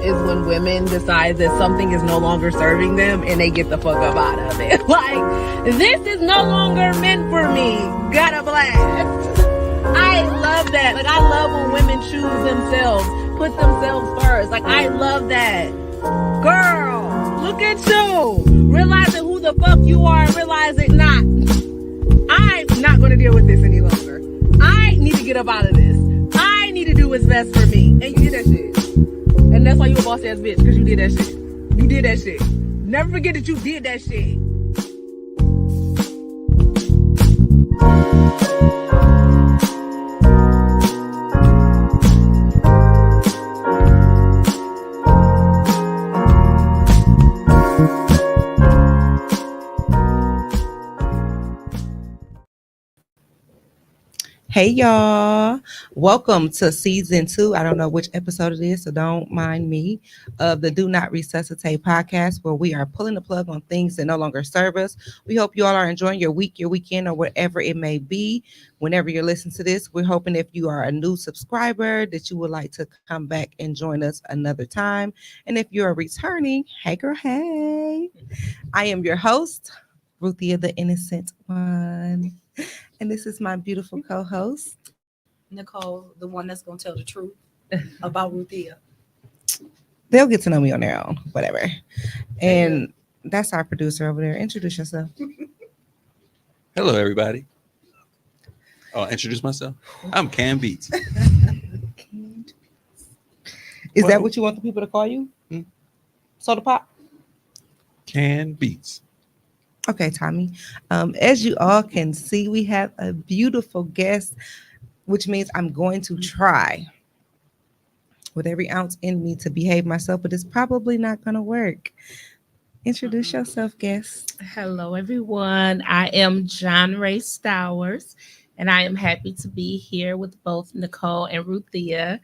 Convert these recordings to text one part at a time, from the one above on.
is when women decide that something is no longer serving them and they get the fuck up out of it. Like, this is no longer meant for me. Gotta blast. I love that. Like, I love when women choose themselves, put themselves first. Like, I love that. Girl, look at you. Realizing who the fuck you are and realizing not. I'm not going to deal with this any longer. I need to get up out of this. I need to do what's best for me. And you did that shit. And that's why you a boss ass bitch, because you did that shit. You did that shit. Never forget that you did that shit. Hey y'all, welcome to season 2. I don't know which episode it is, so don't mind me, of the Do Not Resuscitate podcast, where we are pulling the plug on things that no longer serve us. We hope you all are enjoying your week, your weekend, or whatever it may be. Whenever you're listening to this, we're hoping if you are a new subscriber that you would like to come back and join us another time. And if you're returning, hey girl, hey. I am your host, Ruthia the Innocent One. And this is my beautiful co-host, Nicole, the one that's going to tell the truth about Ruthia. They'll get to know me on their own, whatever. And that's our producer over there. Introduce yourself. Hello, everybody. Oh, introduce myself. I'm Cam Beats. Is that what you want the people to call you? Soda Pop? Can Beats. Okay, Tommy. As you all can see, we have a beautiful guest, which means I'm going to try with every ounce in me to behave myself, but it's probably not going to work. Introduce yourself, guest. Hello, everyone. I am JohnRaé Stowers, and I am happy to be here with both Nicole and Ruthia.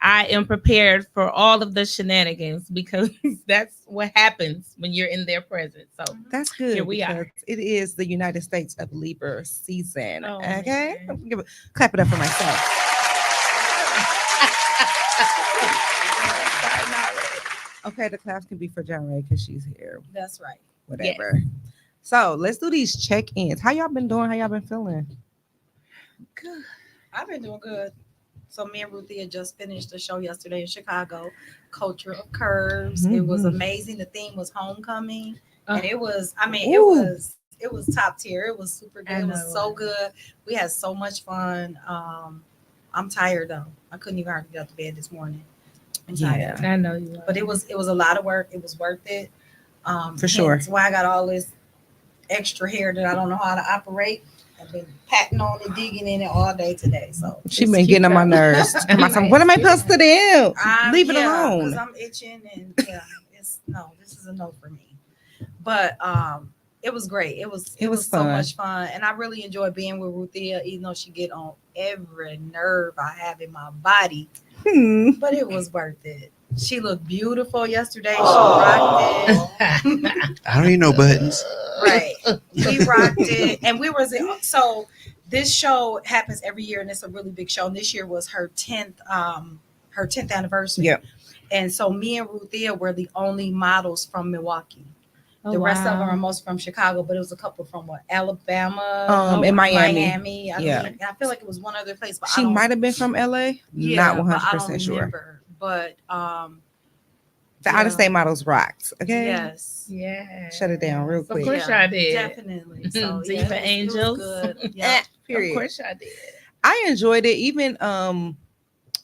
I am prepared for all of the shenanigans because that's what happens when you're in their presence. So that's good. Here we are. It is the United States of Libra season. Oh, okay, clap it up for myself. Okay, the claps can be for JohnRaé because she's here. That's right. Whatever. Yes. So let's do these check-ins. How y'all been doing? How y'all been feeling? Good. I've been doing good. So me and Ruthia just finished the show yesterday in Chicago, Culture of Curves. Mm-hmm. It was amazing. The theme was homecoming. And it was, it was top tier. It was super good. It was so good. We had so much fun. I'm tired though. I couldn't even hardly get out of bed this morning. I'm tired. I know you are. But it was a lot of work. It was worth it. For sure. That's why I got all this extra hair that I don't know how to operate. I've been patting on it, digging in it all day today. So she's been getting on my nerves. What am I supposed to do? Leave it alone. Because I'm itching and this is a no for me. But it was great. It was so much fun. And I really enjoyed being with Ruthia, even though she get on every nerve I have in my body. But it was worth it. She looked beautiful yesterday. She rocked it. I don't need no buttons. Right. We rocked it. And so this show happens every year and it's a really big show. And this year was her 10th anniversary. Yep. And so me and Ruthia were the only models from Milwaukee. The rest of them are most from Chicago, but it was a couple from Alabama, and Miami. I feel like it was one other place, but she might have been from LA. Not 100% sure. Remember. But the out-of-state models rocked. Okay. Yes. Yeah. Shut it down real quick. Of course I did. Definitely. So Diva Angels. Good. Yeah. Of course I did. I enjoyed it. Even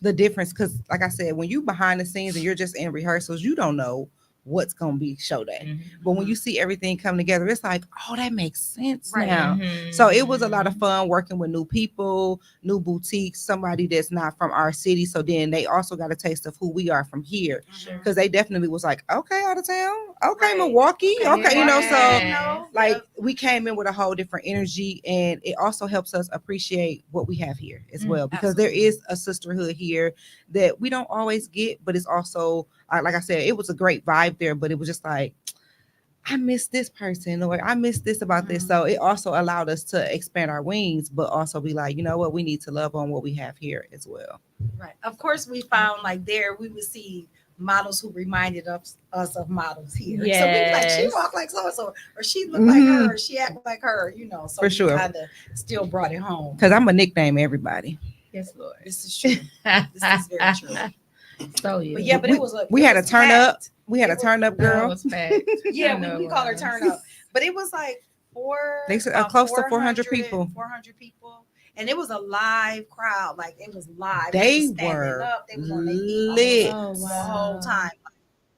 the difference, because like I said, when you behind the scenes and you're just in rehearsals, you don't know what's gonna be show day. Mm-hmm. But when you see everything come together, it's like, oh, that makes sense now. Mm-hmm. So it was a lot of fun working with new people, new boutiques, somebody that's not from our city. So then they also got a taste of who we are from here. Because they definitely was like, okay, out of town, okay, Milwaukee, okay, so like we came in with a whole different energy, and it also helps us appreciate what we have here as well, because there is a sisterhood here that we don't always get, but it's also, like I said, it was a great vibe there, but it was just like, I miss this person, or I miss this about this. So it also allowed us to expand our wings, but also be like, you know what, we need to love on what we have here as well. Right. Of course, we found like there we would see models who reminded us of models here. Yes. So we be like, she walk like so and so, or she look like her, or she act like her, you know. So For sure. kind of still brought it home. Because I'm a nickname everybody. Yes, Lord. This is true. This is very true. So yeah. But yeah, but it was a we it had a was turn up. packed. We had a turn up Girl girl. was packed. Yeah, I know we it call her was. turn up. But it was like They said, about close to 400 people. 400 people. And it was a live crowd. Like it was live. They was standing were up. They was on their feet lit. Oh, the wow. whole time. Like,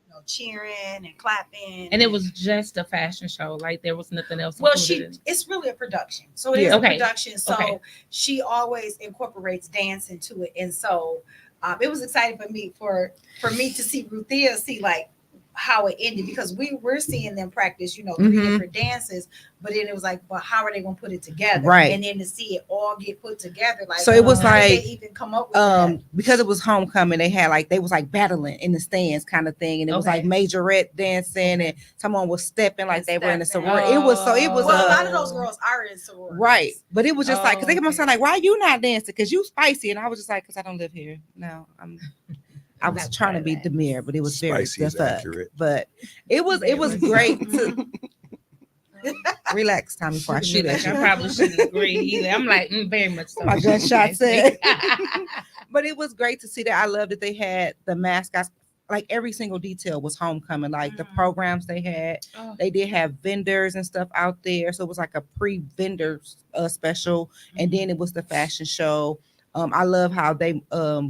you know, cheering and clapping. And it was just a fashion show. Like there was nothing else. Well, included. it's really a production. So it is Yeah. a Okay. production. So Okay. she always incorporates dance into it. And so it was exciting for me to see Ruthia see like how it ended, because we were seeing them practice, you know, 3 Mhm. different dances, but then it was like, well, how are they gonna put it together? Right. And then to see it all get put together, like, So it was how did like, they even come up with that? because it was homecoming, they was like battling in the stands kind of thing, and it was Okay. like majorette dancing, and someone was stepping like And they were in a stepping. sorority. It was Well, a lot of a those girls are in sororities. right, but it was just like, because they kept on Okay. saying like, why you not dancing? Because you spicy, and I was just like, because I don't live here. No, I was Not trying to be bad. demure, but it was very Spicy is the fuck. accurate. But it was great to relax, Tommy, before I shoot at I you. probably shouldn't agree either. I'm like, very much so. My gunshot said. Okay. But it was great to see that. I love that they had the mascots. Like every single detail was homecoming. Like the Mhm. programs they had, Oh. they did have vendors and stuff out there. So it was like a pre-vendor special, and then it was the fashion show. I love how they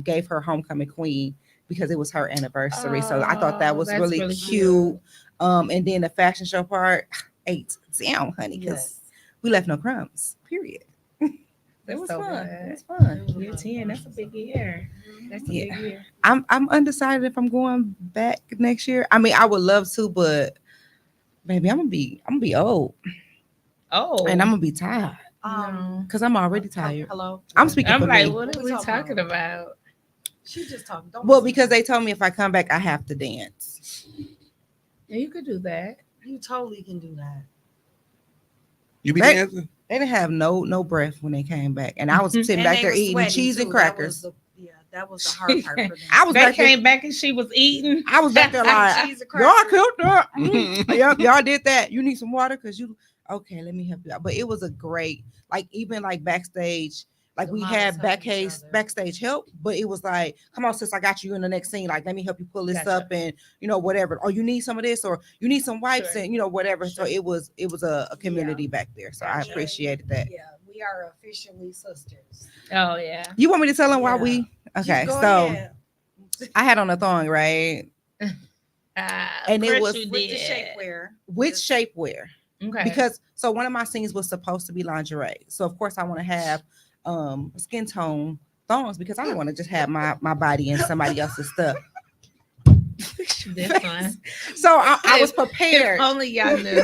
gave her homecoming queen because it was her anniversary. So I thought that Oh, was that's really, really cute. And then the fashion show part, ate down, honey, because Yes. we left no crumbs. Period. It That's was so fun. good. It was fun. Year 10, that's a big year. That's a Yeah. big year. I'm undecided if I'm going back next year. I mean, I would love to, but baby, I'm gonna be old Oh. and I'm gonna be tired No. because I'm already tired. Hello. I'm speaking I'm for like, me. what What are we we talking talking about? She just talking. Don't Well, listen because to they her. told me if I come back, I have to dance. Yeah, you could do that. You totally can do that. You be They- dancing? They didn't have no breath when they came back, and I was sitting And back they there was eating sweating, cheese and too. crackers. That was the hard part for them. I was They back there. came back and she was eating. I was back there like, Cheese and y'all crackers. killed that. Y'all did that. You need some water because you okay. Let me help you out. But it was a great, like even like backstage, like The we models had helping each other. backstage help, but it was like, come on, sis, I got you in the next scene. Like, let me help you pull this Gotcha. up and whatever. Or you need some of this, or you need some wipes Sure. and whatever. So Sure. it was a community back there. So I Gotcha. appreciated that. Yeah, we are officially sisters. Oh, yeah. You want me to tell them why Yeah. we? Okay, Just go so ahead. I had on a thong, right? And Of it course was you With the did. shapewear. With shapewear. Okay. Because so one of my scenes was supposed to be lingerie. So of course I want to have skin tone thongs because I don't want to just have my body in somebody else's stuff. This one. So I was prepared. If only y'all knew.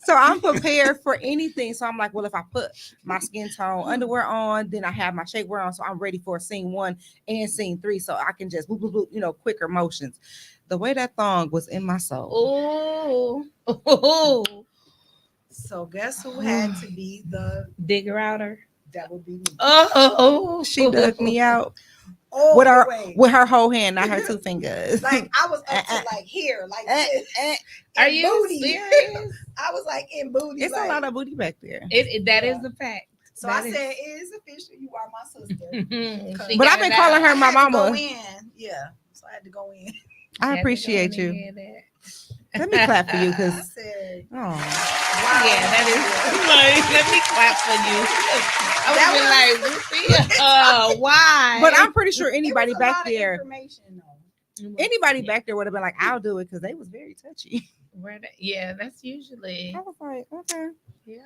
So I'm prepared for anything. So I'm like, well, if I put my skin tone underwear on, then I have my shapewear on. So I'm ready for scene 1 and scene 3. So I can just boop, boop, boop, quicker motions. The way that thong was in my soul. Oh. So guess who had to be the Digger outer. that would be me. Oh. She dug me out All with the way. her whole hand, not her 2 fingers. Like I was up to like here, like this. Are in you booty. serious? I was like in booty. It's like, a lot of booty back there. That is Yeah. the fact. So That I is- said, it is official. You are my sister. She But got I've been it calling out. her my I had to mama. go in. Yeah. So I had to go in. I Had to appreciate go in you. and get that. Let me clap for you I because said, oh, Yeah, that is. Let me clap for you. I was like, why? but I'm pretty sure it anybody was a back lot of there, information, though. anybody back there would have been like, I'll do it because they was very touchy. Yeah, that's usually. I was like, okay. Yeah,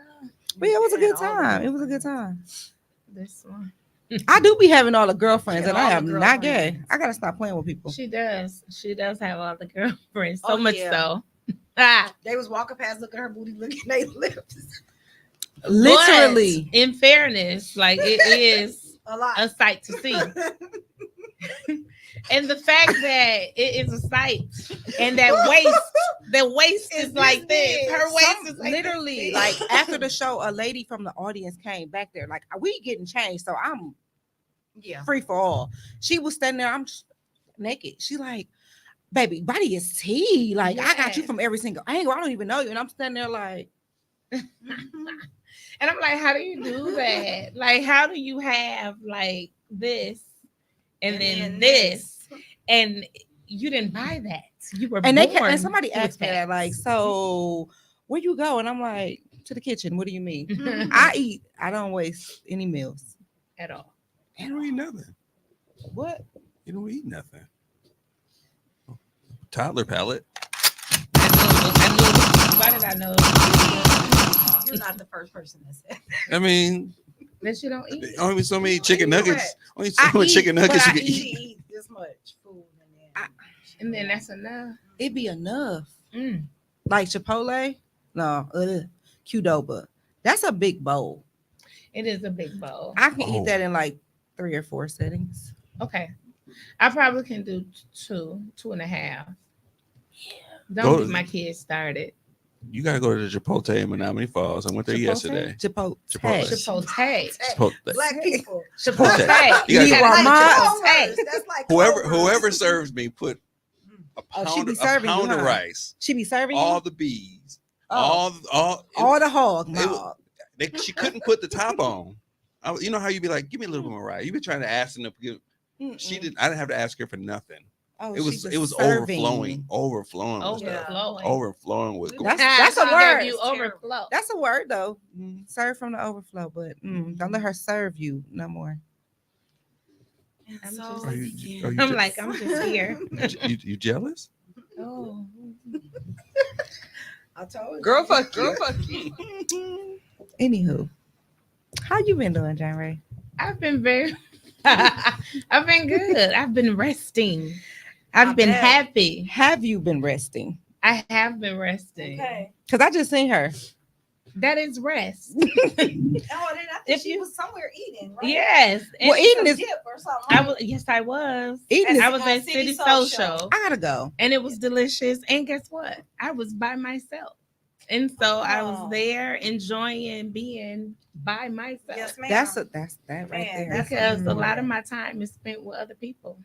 But yeah, it was a Yeah, good all the time. It was a good girlfriends. time. this one. I do be having all the girlfriends, Yeah, and all I the am not gay. girlfriends. I gotta stop playing with people. She does. She does have all the girlfriends. So Oh, much yeah. so. Ah. They was walking past, looking at her booty, looking at their lips. Literally, But in fairness, like it is A lot. a sight to see. And the fact that it is a sight and that waist It's is like this this. big. Her waist is like literally, this big. like after the show, a lady from the audience came back there. Like we getting changed, so I'm Yeah. free for all. She was standing there. I'm just naked. She like, baby, body is tea. Like I got you Yes. from every single angle. I don't even know you, and I'm standing there like, And I'm like, how do you do that? Like, how do you have like this and then this? And you didn't buy that. You were and born and somebody with asked me that, like, so where you go? And I'm like, to the kitchen. What do you mean? that. I eat. I don't waste any meals. At all. You don't eat nothing. What? You don't eat nothing. Toddler palate. Why did I know You're not the first person that said I mean, that you don't eat? only so many chicken You know nuggets. Only I so many eat, chicken nuggets but you I can she eat. eat this much food And then that's enough. It be enough. Mm. Like Chipotle? No, Qdoba. That's a big bowl. It is a big bowl. I can Oh. eat that in like 3 or 4 settings. Okay. I probably can do 2.5. Go Don't to- get my kids started. You gotta go to the Chipotle in Menominee Falls. I went there Chipotle? yesterday. Chipotle. Chipotle. Chipotle. Chipotle. Black people. Chipotle. You gotta You go- are Like my- Culver's. That's like Culver's. Whoever serves me put a Oh, she pound, be a serving you, pound of huh? rice, She be serving all you? the bees, Oh. all the hog. it was- Mog. she couldn't put the top on. You know how you be like, give me a little bit more rice. You be trying to ask them to give. She didn't. I didn't have to ask her for nothing. Oh, It was she overflowing with stuff. Overflowing. Overflowing with. That's a She word. gave you overflow. That's a word though. Serve from the overflow, but don't let her serve you no more. I'm So, just- Are you I'm like, I'm just here. you jealous? Oh. I told you. Girl, fuck you. Anywho, how you been doing, JohnRaé? I've been very I've been good. I've been resting. I've I been bet. happy. Have you been resting? I have been resting. Okay. Because I just seen her. That is rest. Oh, then I think If she you- was somewhere eating, right? yes. And Well, eating Some is. dip or something. I right? was yes, I was. Eating is. I was at City City Social. Social. I gotta go. And it was delicious. And guess what? I was by myself. And so I was Oh. there enjoying being by myself. Yes, ma'am. That's that right Man, there. that's Because a Mhm. lot of my time is spent with other people.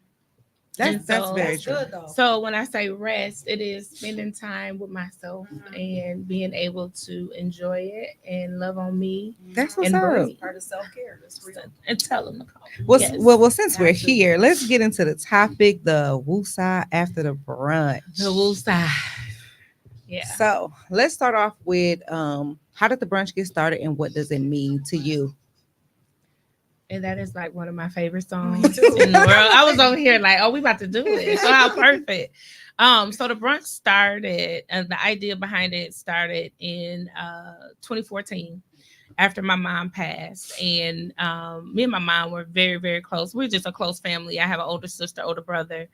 That's and that's so- very That's true. good though. So when I say rest, it is spending time with myself Mhm. and being able to enjoy it and love on me That's what's and up. breathe. Part of self care. That's real. And tell them to call. Well, Yes. well, since we're Absolutely. here, let's get into the topic: the woosah after the brunch. The woosah. Yeah. So let's start off with how did the brunch get started and what does it mean to you? And that is like one of my favorite Me songs too. in the world. I was over here like, oh, we about to do it. So how perfect. So the brunch started, and the idea behind it started in 2014 after my mom passed. And me and my mom were very, very close. We're just a close family. I have an older sister, older brother.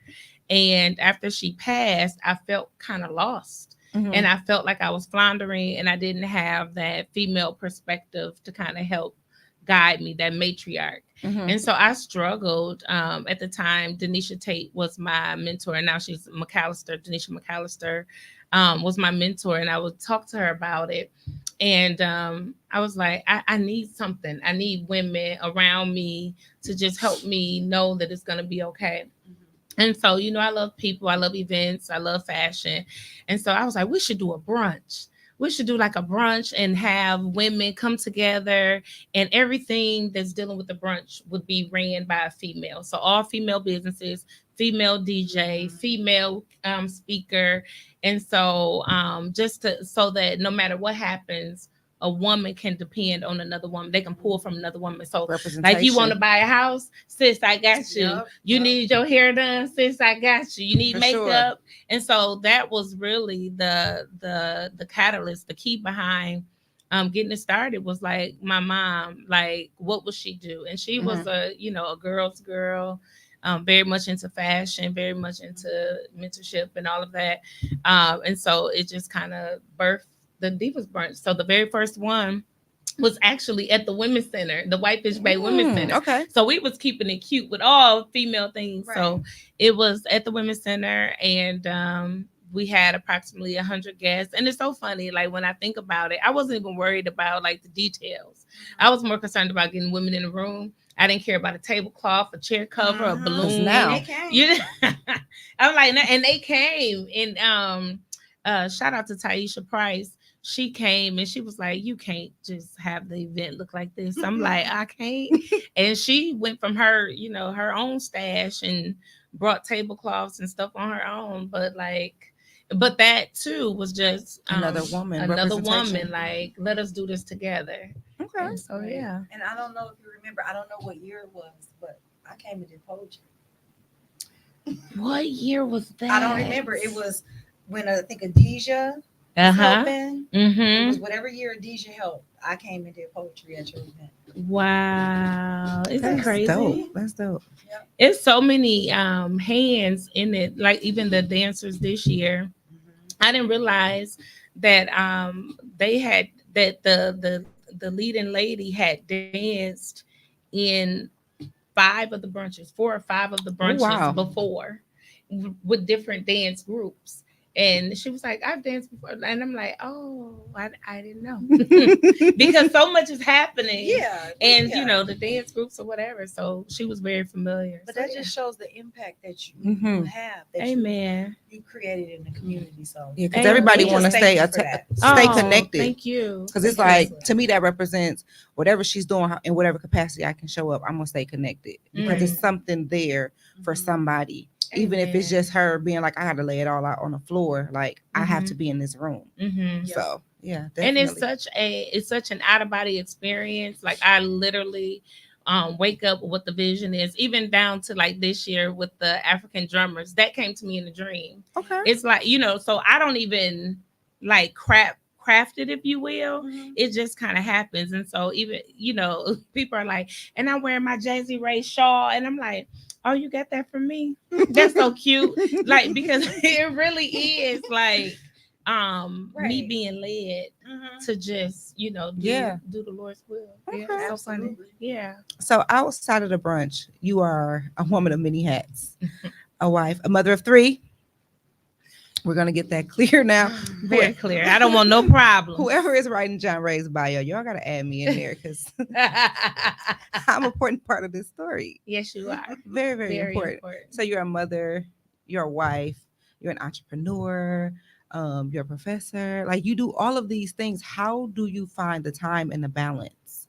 And after she passed, I felt kind of lost. And I felt like I was floundering and I didn't have that female perspective to kind of help guide me, that matriarch. And so I struggled. At the time, Denisha Tate was my mentor, and now she's McAllister. Denisha McAllister was my mentor, and I would talk to her about it. And I was like, I need something. I need women around me to just help me know that it's going to be okay. And so, you know, I love people, I love events, I love fashion. And so I was like, we should do a brunch. We should do like a brunch and have women come together, and everything that's dealing with the brunch would be ran by a female. So all female businesses, female DJ, female speaker. And so so that no matter what happens, a woman can depend on another woman. They can pull from another woman. So like you want to buy a house, sis, I got you. Yep, You yep. need your hair done, sis, I got you. You need For makeup. And so that was really the catalyst, the key behind getting it started was like my mom, like what would she do? And she was a girl's girl, very much into fashion, very much into mentorship and all of that. And so it just kind of birthed the Divas Brunch. So the very first one was actually at the Women's Center, the Whitefish Bay Women's Center. Okay. So we was keeping it cute with all female things. Right. So it was at the Women's Center, and we had approximately 100 guests. And it's so funny, like when I think about it, I wasn't even worried about like the details. I was more concerned about getting women in the room. I didn't care about a tablecloth, a chair cover, a balloon. now- They came. You, I'm like, and they came, and shout out to Taisha Price. She came and she was like, "You can't just have the event look like this." I'm like, "I can't." And she went from her, her own stash and brought tablecloths and stuff on her own. But that too was just Another woman another representation. woman. Like, let us do this together. Okay. And so yeah. And I don't know if you remember. I don't know what year it was, but I came and did poetry. What year was that? I don't remember. It was when I think Adija helping. It Mm-hmm. was whatever year Adija helped. I came and did poetry at your event. Wow. Isn't that That's crazy? dope. That's dope. It's so many hands in it, like even the dancers this year. I didn't realize that they had that the leading lady had danced in 4 or 5 of the brunches wow. before with different dance groups. And she was like, "I've danced before." And I'm like, "Oh, I didn't know." Because so much is happening. Yeah. And, yeah. the dance groups or whatever. So she was very familiar. But So, that yeah. just shows the impact that you Mhm. have. That Amen. you created in the community. So Yeah, because Amen. everybody We want to just stay thank you for that. stay Oh, connected. Thank you. Because it's Thank you. like, to me, that represents whatever she's doing in whatever capacity I can show up. I'm gonna stay connected because there's something there for somebody. Even if it's Amen. just her being like, I got to lay it all out on the floor. Like, I have to be in this room. Mm-hmm. So yeah, And definitely. it's such an out of body experience. Like, I literally wake up with what the vision is, even down to like this year with the African drummers that came to me in a dream. Okay. It's like, so I don't even like craft it, if you will. It just kind of happens. And so even, people are like, and I'm wearing my JohnRaé shawl, and I'm like, "Oh, you got that from me?" That's so cute. Like, because it really is like me Right. being led to just, do the Lord's will. Yeah, Okay. so funny. Yeah. So outside of the brunch, you are a woman of many hats, a wife, a mother of 3. We're gonna get that clear now. Very clear. I don't want no problem. Whoever is writing JohnRaé's bio, y'all gotta add me in there because I'm an important part of this story. Yes, you are. Very, very, Very important. important. So you're a mother, you're a wife, you're an entrepreneur, you're a professor. Like, you do all of these things. How do you find the time and the balance?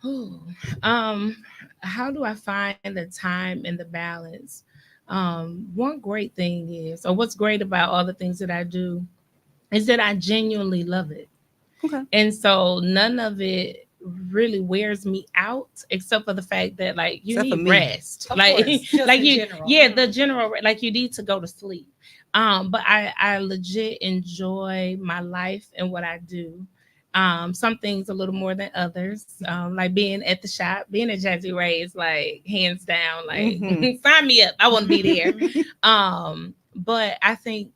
Ooh. How do I find the time and the balance? One great thing is, or what's great about all the things that I do, is that I genuinely love it. Okay. And so none of it really wears me out, except for the fact that, like, you Except for need me. rest. Of Like, course, just like in you, general. yeah, the general, like, you need to go to sleep. But I legit enjoy my life and what I do. Some things a little more than others. Like being at the shop, being at JohnRaé is like hands down, like sign me up. I want to be there. But I think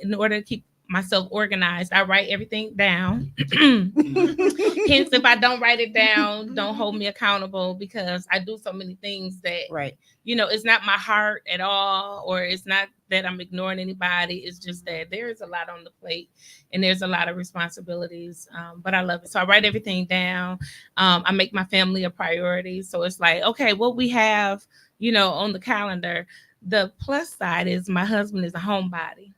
in order to keep myself organized, I write everything down. Hence, if I don't write it down, don't hold me accountable, because I do so many things that, Right. it's not my heart at all, or it's not that I'm ignoring anybody. It's just that there is a lot on the plate and there's a lot of responsibilities, but I love it. So I write everything down. I make my family a priority. So it's like, okay, what we have, on the calendar. The plus side is my husband is a homebody.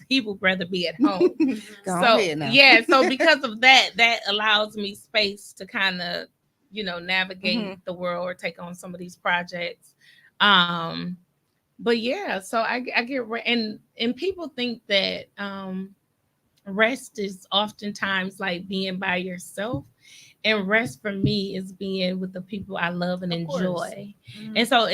He would rather be at home. Go ahead now. Yeah, so because of that allows me space to kind of, navigate the world or take on some of these projects. But yeah, so I get and people think that rest is oftentimes like being by yourself. And rest for me is being with the people I love and enjoy. And so,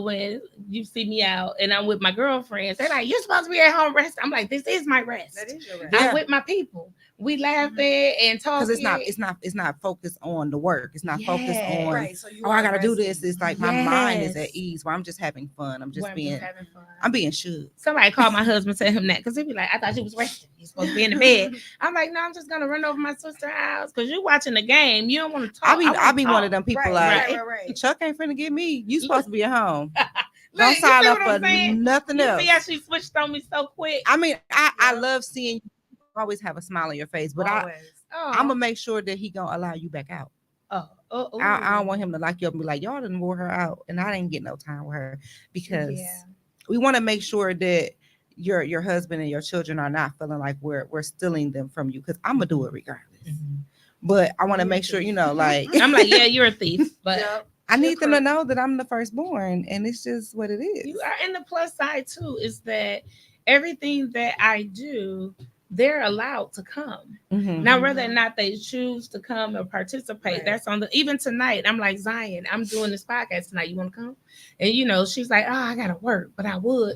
when you see me out and I'm with my girlfriends, they're like, "You're supposed to be at home rest." I'm like, "This is my rest. That is your rest. I'm with my people. We laughing and talking." Because it's not focused on the work. It's not focused on Right. So you I gotta do this. It's like my mind is Yes. at ease where I'm just having fun. I'm just Where I'm being having fun. I'm being shook. Somebody called my husband, tell him that, because he'd be like, "I thought you was resting. You're supposed to be in the bed." I'm like, "No, I'm just gonna run over my sister's house because you're watching the game. You don't want to talk." I be one of them people Right. Chuck ain't finna get me. You supposed to be at home. Look, Don't you sign see up what for I'm saying? nothing You else. see how she switched on me so quick? I mean, I love seeing you always have a smile on your face, but Always. Oh. I'm gonna make sure that he gonna allow you back out. I don't want him to lock you up and be like, y'all didn't wore her out, and I didn't get no time with her, because we want to make sure that your husband and your children are not feeling like we're stealing them from you, because I'm gonna do it regardless. But I want to make sure, like I'm like, yeah, you're a thief, but I need them to know that I'm the firstborn, and it's just what it is. You are. And the plus side too is that everything that I do, they're allowed to come. Now, whether or not they choose to come or participate, that's on the. Even tonight, I'm like, Zion, I'm doing this podcast tonight. You want to come? And she's like, oh, I gotta work, but I would,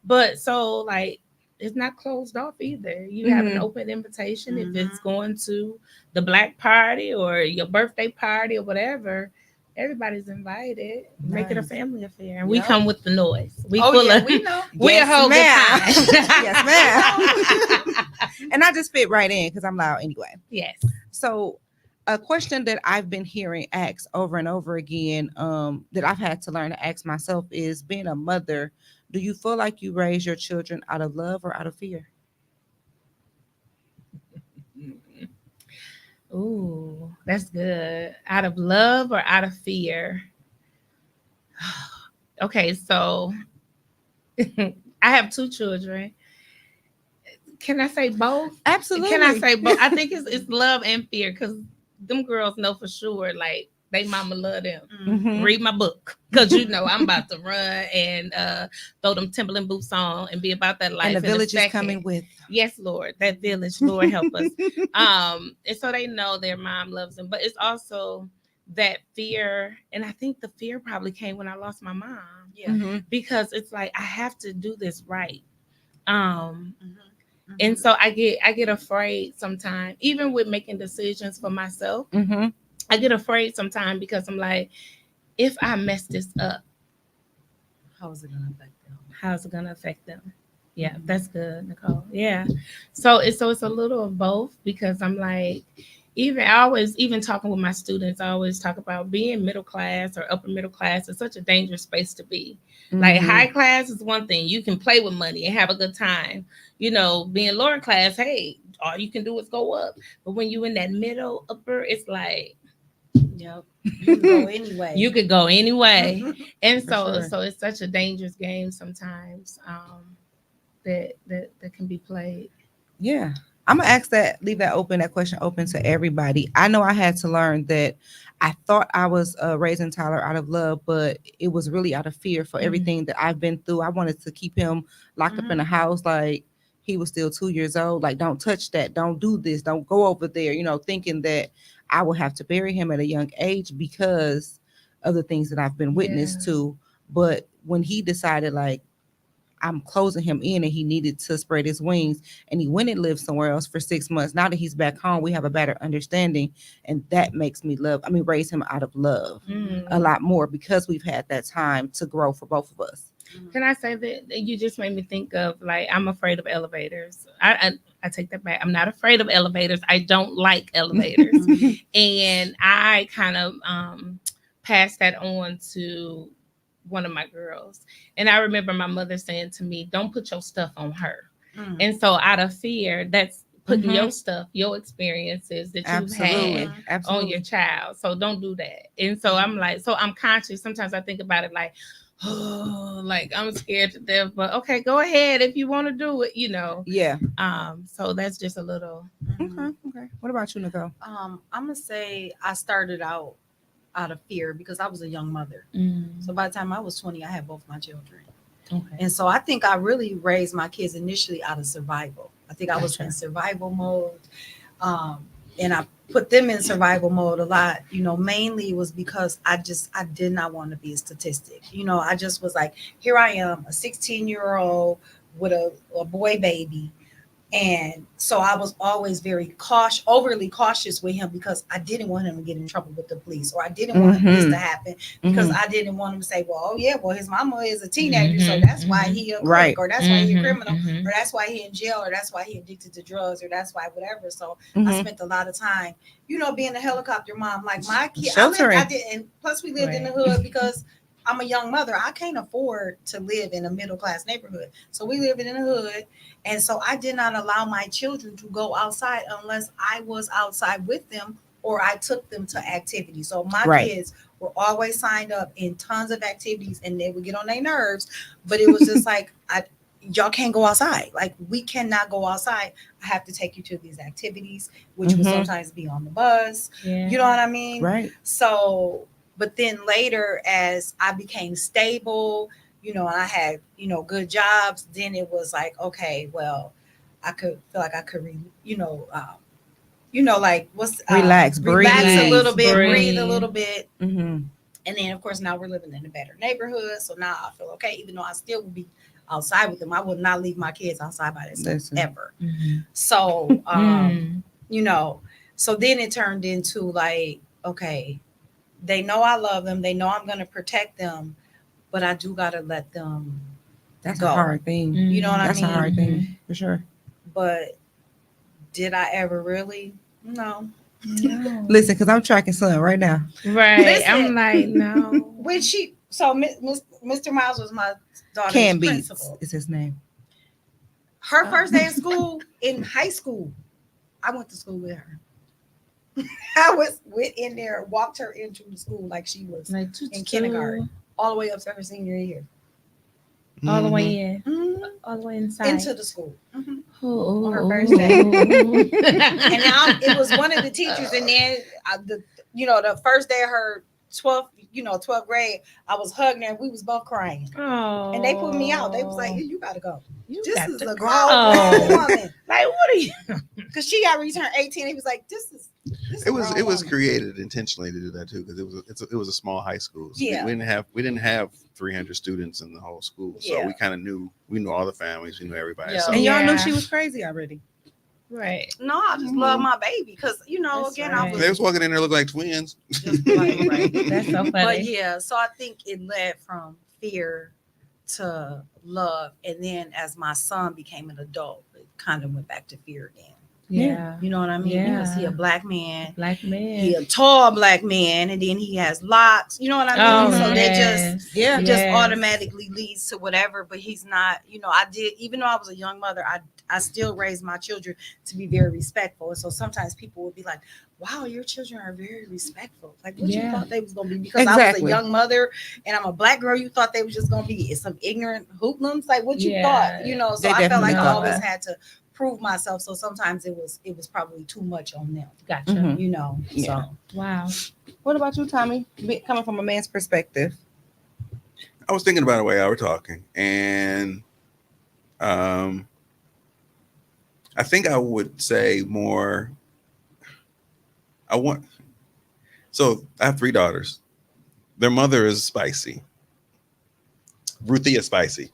But so like, it's not closed off either. You have an open invitation if it's going to the black party or your birthday party or whatever. Everybody's invited. Nice. Make it a family affair. And we come with the noise. We we know. We're a whole good time. Yes, ma'am. And I just fit right in because I'm loud anyway. Yes. So a question that I've been hearing asked over and over again, that I've had to learn to ask myself is, being a mother, do you feel like you raise your children out of love or out of fear? Ooh, that's good. Out of love or out of fear? Okay, so I have 2 children. Can I say both? Absolutely. Can I say both? I think it's love and fear, because them girls know for sure, like, they mama love them. Read my book, because I'm about to run and throw them Timberland boots on and be about that life. And the village is coming with. Yes, Lord, that village, Lord help us. And so they know their mom loves them, but it's also that fear, and I think the fear probably came when I lost my mom. Yeah, because it's like, I have to do this right. And so I get afraid sometimes, even with making decisions for myself. I get afraid sometimes because I'm like, if I mess this up, how is it going to affect them? How's it going to affect them? Yeah, that's good, Nicole. Yeah. So it's a little of both, because I'm like, even talking with my students, I always talk about being middle class or upper middle class is such a dangerous space to be. Like, high class is one thing. You can play with money and have a good time. Being lower class, hey, all you can do is go up. But when you in that middle upper, it's like, yep, you can go anyway. You could go anyway. And so it's such a dangerous game sometimes, that can be played. Yeah. I'm gonna leave that question open to everybody. I know I had to learn that I thought I was raising Tyler out of love, but it was really out of fear for everything that I've been through. I wanted to keep him locked up in a house, like he was still 2 years old. Like, don't touch that, don't do this, don't go over there, thinking that I would have to bury him at a young age because of the things that I've been witness to. But when he decided, like, I'm closing him in, and he needed to spread his wings, and he went and lived somewhere else for 6 months. Now that he's back home, we have a better understanding, and that makes me raise him out of love a lot more, because we've had that time to grow for both of us. Can I say that you just made me think of, like, I'm afraid of elevators. I take that back. I'm not afraid of elevators. I don't like elevators. And I kind of passed that on to one of my girls. And I remember my mother saying to me, don't put your stuff on her. And so out of fear, that's putting your stuff, your experiences that you've had on your child. So don't do that. And so I'm like, I'm conscious. Sometimes I think about it like, oh, like, I'm scared to death, but okay, go ahead if you want to do it, Yeah. So that's just a little. Okay. What about you, Nicole? I'm gonna say I started out of fear because I was a young mother. So by the time I was 20, I had both my children. Okay. And so I think I really raised my kids initially out of survival. I think I was in survival mode. And I put them in survival mode a lot, mainly was because I did not want to be a statistic. I just was like, here I am, a 16-year-old with a boy baby. And so I was always very overly cautious with him, because I didn't want him to get in trouble with the police, or I didn't want this to happen, because I didn't want him to say, well, his mama is a teenager, so that's why he a crook, or that's why he a criminal, or that's why he in jail, or that's why he addicted to drugs, or that's why whatever. So I spent a lot of time, being a helicopter mom, like my kid. And plus we lived in the hood because I'm a young mother. I can't afford to live in a middle class neighborhood. So we live in the hood. And so I did not allow my children to go outside unless I was outside with them, or I took them to activities. So my Right. kids were always signed up in tons of activities, and they would get on their nerves. But it was just like, y'all can't go outside. Like, we cannot go outside. I have to take you to these activities, which would Mhm. sometimes be on the bus. Yeah. You know what I mean? Right. So, but then later, as I became stable, and I had, good jobs, then it was like, okay, well, I could feel like I could, like Relax, relax a breathe. little bit, Breathe. breathe a little bit. Mm-hmm. And then, of course, now we're living in a better neighborhood. So now I feel okay, even though I still would be outside with them. I would not leave my kids outside by themselves Listen. ever. Mhm. So, Mm. so then it turned into like, okay, they know I love them. They know I'm going to protect them, but I do got to let them That's go. a hard thing. You know what That's I mean? a hard thing for sure. But did I ever really? No. No. Listen, because I'm tracking son right now. Right. Listen. I'm like, no. When Mr. Miles was my daughter's Can Beats principal. is his name. Her first day of school in high school, I went to school with her. I went in there, walked her into the school like she was Like in kindergarten, all the way up to her senior year. All the Mhm. way in. Mhm. All the way inside. Into the school. Mhm. Oh, on her first day. and And now it was one of the teachers, and then the first day of her 12th grade, I was hugging her, and we was both crying. Oh. And they put me out. They was like, you gotta go. You This got is to a go. grown woman. Like, what are you? Because she got returned 18. He was like, this is It was grown woman. created intentionally to do that too, because it was a small high school. So Yeah. we didn't have 300 students in the whole school, so Yeah. we kind of knew all the families, we knew everybody. Yeah. So And y'all knew Yeah. she was crazy already. Right. No, I just love my baby because That's again, right. I they was was walking in there looking like twins. just like right. That's so funny. But yeah, so I think it led from fear to love, and then as my son became an adult, it kind of went back to fear again. Yeah. You know what I mean? Because he Yeah. a black man. Black man. He a tall black man, and then he has locks. You know what I mean? Oh, So yes. Yeah. it just Yes. automatically leads to whatever. But he's not. I did, even though I was a young mother, I still raised my children to be very respectful. And so sometimes people would be like, "Wow, your children are very respectful." Like, what you Yeah. thought they was gonna be? Because I was Exactly. a young mother and I'm a black girl. You thought they was just gonna be some ignorant hoodlums? Like, what you Yeah. thought? So They I felt definitely like I thought always that. had to prove myself. So sometimes it was probably too much on them. Gotcha. Mhm. Yeah. So Wow. What about you, Tommy? Coming from a man's perspective. I was thinking about it while y'all were talking, and I think I would say more. So I have 3 daughters. Their mother is spicy. Ruthia spicy.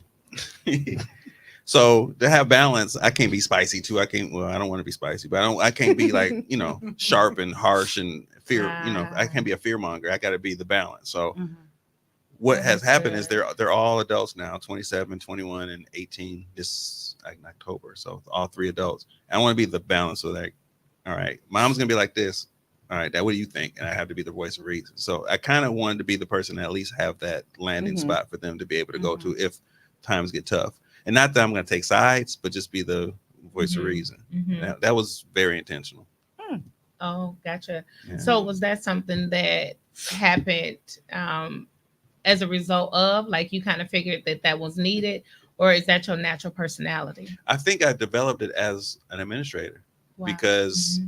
So to have balance, I can't be spicy too. I don't want to be spicy, but I can't be like, sharp and harsh and fear, I can't be a fear monger. I got to be the balance. So what has happened is they're all adults now, 27, 21, and 18 this October. So all 3 adults. I want to be the balance. So like, all right, mom's going to be like this. All right, Dad, what do you think? And I have to be the voice of reason. So I kind of wanted to be the person that at least have that landing spot for them to be able to go to if times get tough. And not that I'm going to take sides, but just be the voice of reason. That was very intentional. Oh, gotcha. Yeah. So was that something that happened as a result of, like, you kind of figured that was needed, or is that your natural personality? I think I developed it as an administrator Wow. because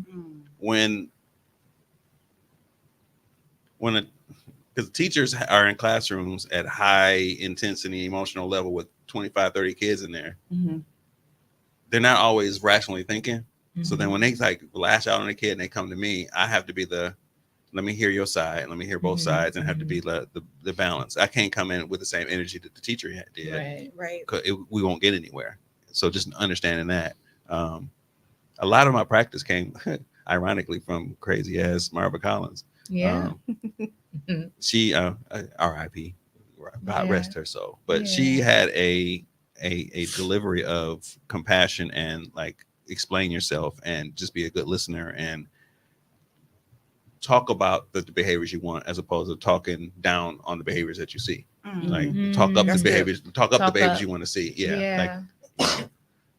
because teachers are in classrooms at high intensity emotional level with 25, 30 kids in there. They're not always rationally thinking. So then when they like lash out on a kid and they come to me, I have to be let me hear your side, let me hear both sides, and have to be the balance. I can't come in with the same energy that the teacher did. Right. We won't get anywhere. So just understanding that. A lot of my practice came ironically from crazy ass Marva Collins. Yeah. She R.I.P. God rest her soul. But Yeah. she had a delivery of compassion and like explain yourself and just be a good listener and talk about the behaviors you want as opposed to talking down on the behaviors that you see. Like talk up That's the good. behaviors, talk up the Talk behaviors up. you want to see. Yeah. Like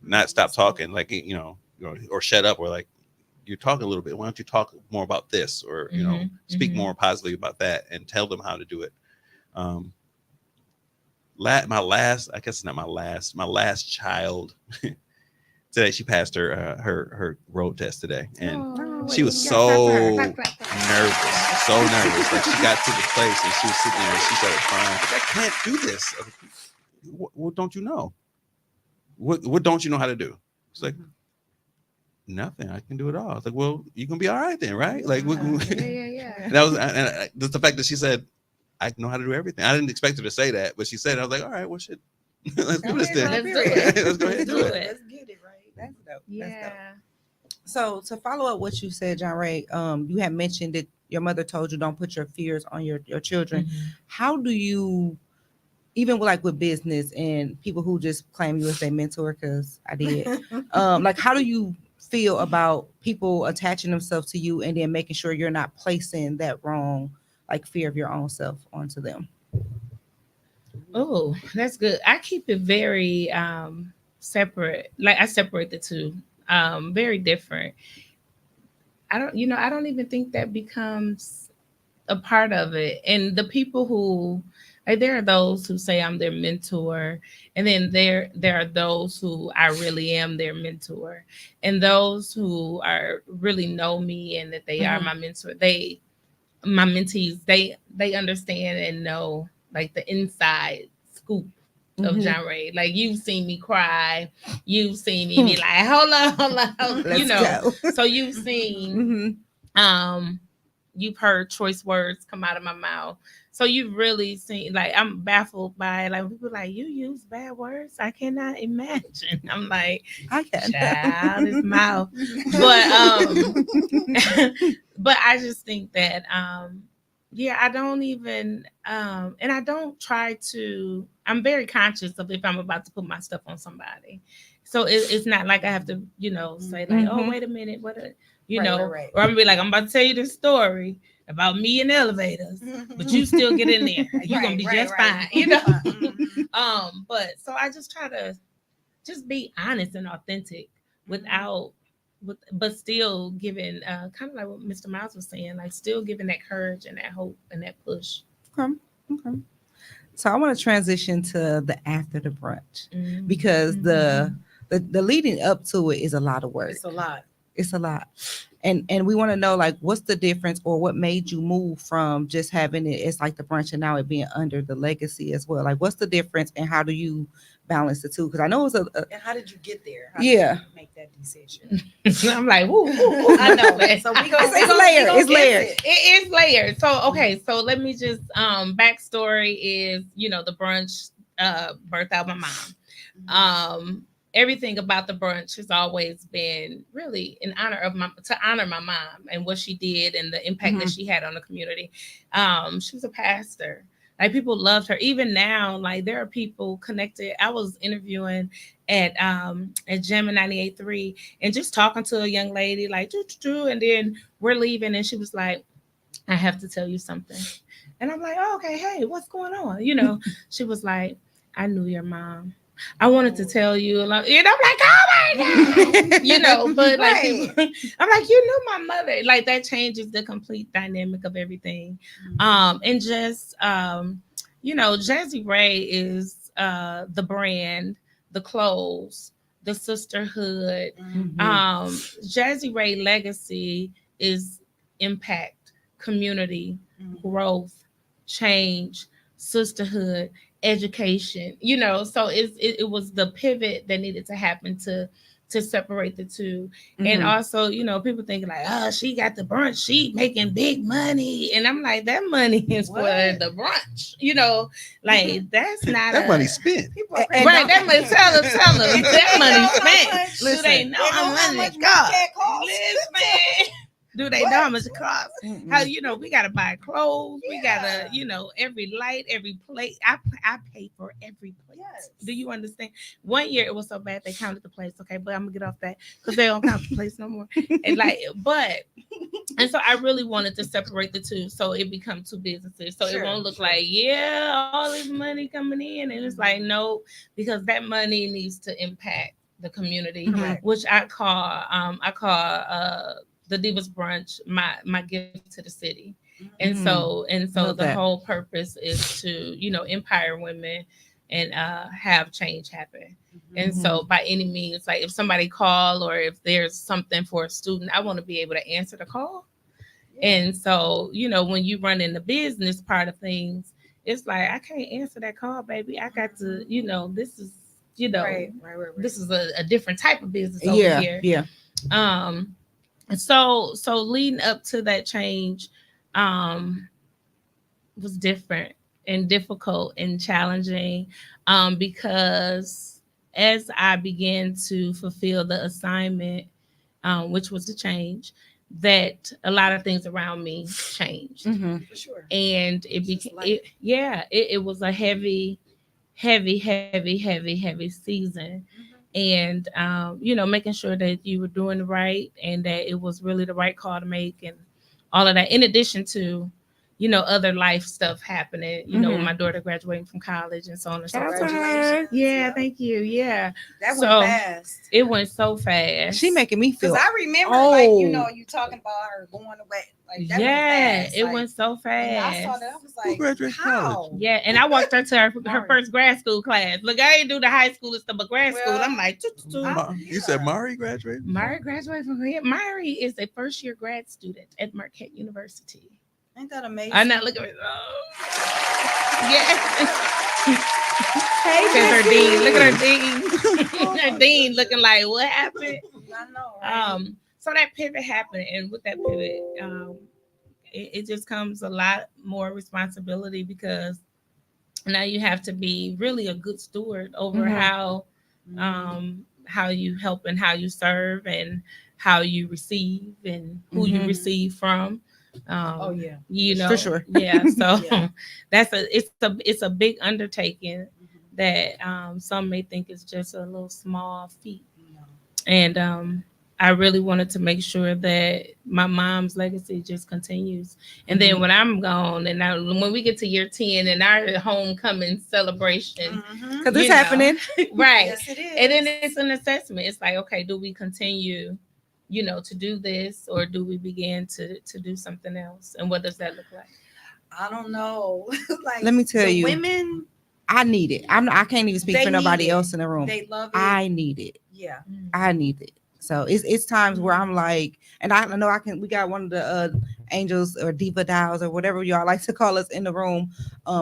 not stop talking, like or shut up, or like you're talking a little bit. Why don't you talk more about this, or you know, speak more positively about that, and tell them how to do it. My last, I guess it's not my last child. Today she passed her road test today, and she was so nervous. Like she got to the place and she was sitting there and she started crying. I can't do this. What don't you know? What don't you know how to do? It's like nothing. I can do it all. I was like, well, you can be all right then, right? Like, yeah. And that was and the fact that she said, I know how to do everything. I didn't expect her to say that, but she said it. I was like, all right, well, shit. Let's do this then. Let's do it. Let's go ahead and do it. Let's get it right. That's dope. Yeah. So to follow up what you said, JohnRaé, you had mentioned that your mother told you don't put your fears on your children. How do you, even with business and people who just claim you as their mentor, because I did, like how do you feel about people attaching themselves to you and then making sure you're not placing that wrong fear of your own self onto them? Oh, that's good. I keep it very separate. Like I separate the two. Very different. I don't even think that becomes a part of it. And the people who there are those who say I'm their mentor, and then there are those who I really am their mentor, and those who are really know me and that they are my mentor. My mentees, they understand and know the inside scoop of JohnRaé. Like you've seen me cry, you've seen me be like, hold on, Let's go. So you've seen, you've heard choice words come out of my mouth. So you've really seen, I'm baffled by people you use bad words. I cannot imagine. I'm like, I can. Child, his mouth. But but I just think that I don't even and I don't try to. I'm very conscious of if I'm about to put my stuff on somebody. So it's not like I have to, say oh, wait a minute, what a, Right. or I'm gonna be like, I'm about to tell you this story about me in elevators, but you still get in there. You're gonna be just fine, But so I just try to just be honest and authentic but still giving kind of like what Mr. Miles was saying, still giving that courage and that hope and that push. Okay. So I want to transition to the after the brunch because the leading up to it is a lot of work. It's a lot. And we want to know what's the difference or what made you move from just having it as the brunch and now it being under the legacy as well. What's the difference and how do you balance the two? Because I know it's and how did you get there? How did you make that decision? I'm like, woo. I know. So it's layered. It is layered. So okay, so let me just backstory is the brunch birthed out my mom. Everything about the brunch has always been really in honor of to honor my mom and what she did and the impact that she had on the community. She was a pastor. People loved her. Even now, there are people connected. I was interviewing at Gem 98.3 and just talking to a young lady, and then we're leaving, and she was like, I have to tell you something. And I'm like, oh, okay, hey, what's going on? She was like, I knew your mom. I wanted to tell you, and I'm like, oh my God, but people, I'm like, you knew my mother. That changes the complete dynamic of everything. And just, Jazzy Ray is the brand, the clothes, the sisterhood. Jazzy Ray legacy is impact, community, growth, change, sisterhood, education, so it was the pivot that needed to happen to separate the two. And also, people thinking oh, she got the brunch, she making big money, and I'm like, that money is for the brunch, that's not that money spent. Right, that money, tell them that money spent. Listen, do they know how much it costs? Listen. Do they know how much it costs? How we gotta buy clothes, we gotta, every light, every plate. I pay for every plate. Yes. Do you understand? One year it was so bad they counted the plates. Okay, but I'm gonna get off that because they don't count the plates no more. And and so I really wanted to separate the two so it become two businesses. So it won't look like all this money coming in, and it's like no, because that money needs to impact the community, which I call the Divas Brunch my gift to the city. And Mm. so Love the that. whole purpose is to, empower women and have change happen. And so by any means, like if somebody call or if there's something for a student, I want to be able to answer the call. And so, when you run in the business part of things, it's like I can't answer that call, baby. I got to, this is, Right. this is a different type of business over Yeah, here. yeah. And so leading up to that change was different and difficult and challenging, because as I began to fulfill the assignment, which was to change, that a lot of things around me changed. For sure. And it Just became life. it was a heavy season. And making sure that you were doing the right and that it was really the right call to make and all of that, in addition to other life stuff happening, with my daughter graduating from college and so on and so forth. Congratulations. Yeah, thank you. Yeah, That So, went fast. it went so fast. She making me feel. Because I remember, you talking about her going away. Like, that went fast. It Like, went so when I saw fast. that, I was Who like, graduated how? college? Yeah, and I walked her to her Mari. first grad school class. Look, I ain't do the high school and stuff, but grad school, Well, I'm like, You said Mari graduated? Mari graduated from here. Mari is a first year grad student at Marquette University. Ain't that amazing? I'm not looking at it. Yes. Hey, Says her Missy. dean. Look at her dean. Her dean looking like, what happened? I know, right? So that pivot happened, and with that pivot, it just comes a lot more responsibility, because now you have to be really a good steward over how you help and how you serve and how you receive and who you receive from. Oh, yeah. For sure. Yeah. So Yeah. it's a big undertaking that some may think is just a little small feat. And I really wanted to make sure that my mom's legacy just continues. And then when I'm gone, and when we get to year 10 and our homecoming celebration, Because it's happening. right? Yes, it is. And then it's an assessment. It's like, okay, do we continue, to do this, or do we begin to do something else? And what does that look like? I don't know. Like, Let me tell the you. women, I need it. I can't even speak They for nobody need it. else in the room. they love it. I need it. Yeah. I need it. So it's times where I'm like, and I know we got one of the angels or diva dials or whatever y'all like to call us in the room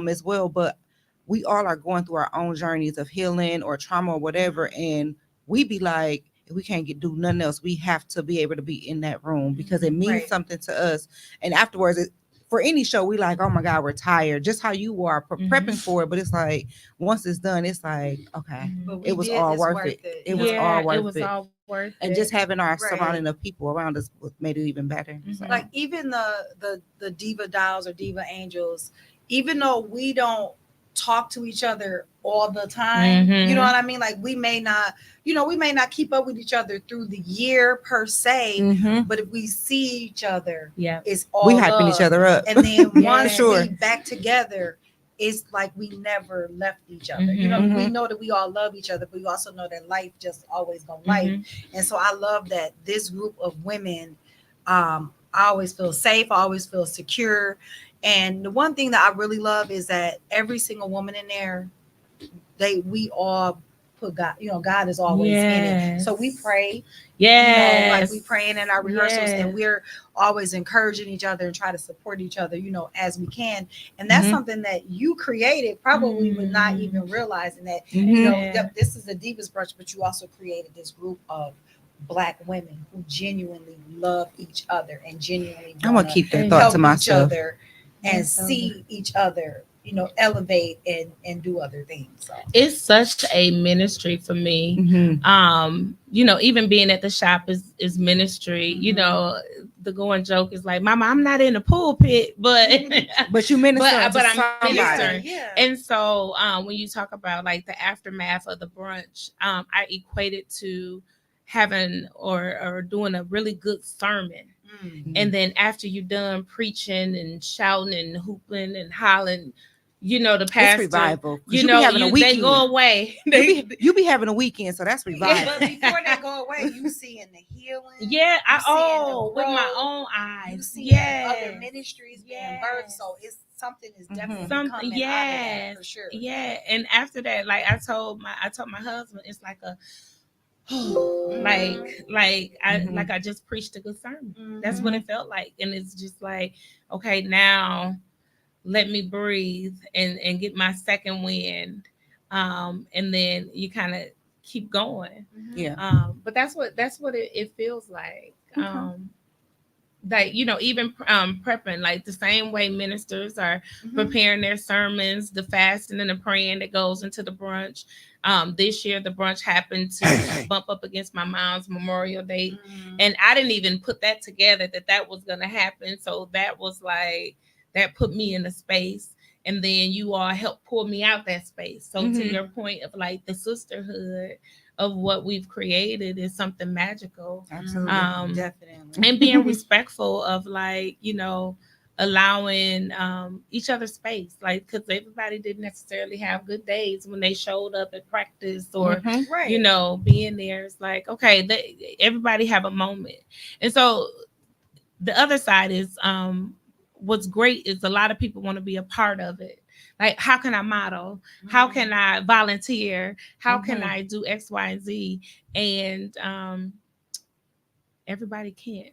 as well. But we all are going through our own journeys of healing or trauma or whatever. And we be like, if we can't do nothing else, we have to be able to be in that room because it means Right. something to us. And afterwards, for any show, we like, oh my God, we're tired. Just how you are prepping for it. But it's like, once it's done, it's like, okay, But we it was did all this worth it. It was all worth it was it. all worth And it. just having our Right. surrounding of people around us made it even better. So. Like, even the diva dials or diva angels, even though we don't talk to each other all the time, you know what I mean? Like, we may not keep up with each other through the year per se, Mhm. but if we see each other, Yeah. it's all We hyping love. each other up. And then Yeah. once Sure. we back together, it's like we never left each other. You know, we know that we all love each other, but we also know that life just always gonna life. And so I love that this group of women, I always feel safe, I always feel secure. And the one thing that I really love is that every single woman in there, we all put God, God is always in it. So we pray. Like we praying in our rehearsals, and we're always encouraging each other and try to support each other, as we can. And that's something that you created, probably with not even realizing that, this is a Divas Brunch, but you also created this group of Black women who genuinely love each other and genuinely I'm gonna keep that help thought to each myself. other and see each other, elevate and do other things. So It's such a ministry for me. Even being at the shop is ministry. The going joke is like, Mama, I'm not in the pulpit, but But you minister but to I'm somebody. ministering. yeah. And so when you talk about like the aftermath of the brunch, I equate it to having or doing a really good sermon. And then after you're done preaching and shouting and hooping and hollering, the It's pastor, revival. 'Cause you you be know, having a they weekend. go away. You be having a weekend, so that's Yeah, revival. but before they go away, you seeing the healing. Yeah, you seeing the with my growth, own eyes. You seeing Yes. other ministries being birthed. So it's something is definitely Something, coming out of that for sure. Yeah. And after that, like I told my husband, it's like a like I just preached a good sermon. That's what it felt like. And it's just like, okay, now let me breathe and get my second wind. And then you kind of keep going. Yeah. But that's what it feels like. Like, even prepping, like the same way ministers are preparing their sermons, the fasting and the praying that goes into the brunch. This year the brunch happened to bump up against my mom's Memorial Day, and I didn't even put that together that was going to happen. So that was like, that put me in a space, and then you all helped pull me out that space. So to your point of like the sisterhood of what we've created is something magical. Absolutely. Definitely. And being respectful of, like, allowing each other space, like, because everybody didn't necessarily have good days when they showed up at practice or Right. being there. It's like, okay, everybody have a moment. And so the other side is what's great is a lot of people want to be a part of it. Like, how can I model? How can I volunteer? How can I do X, Y, and Z? And everybody can't.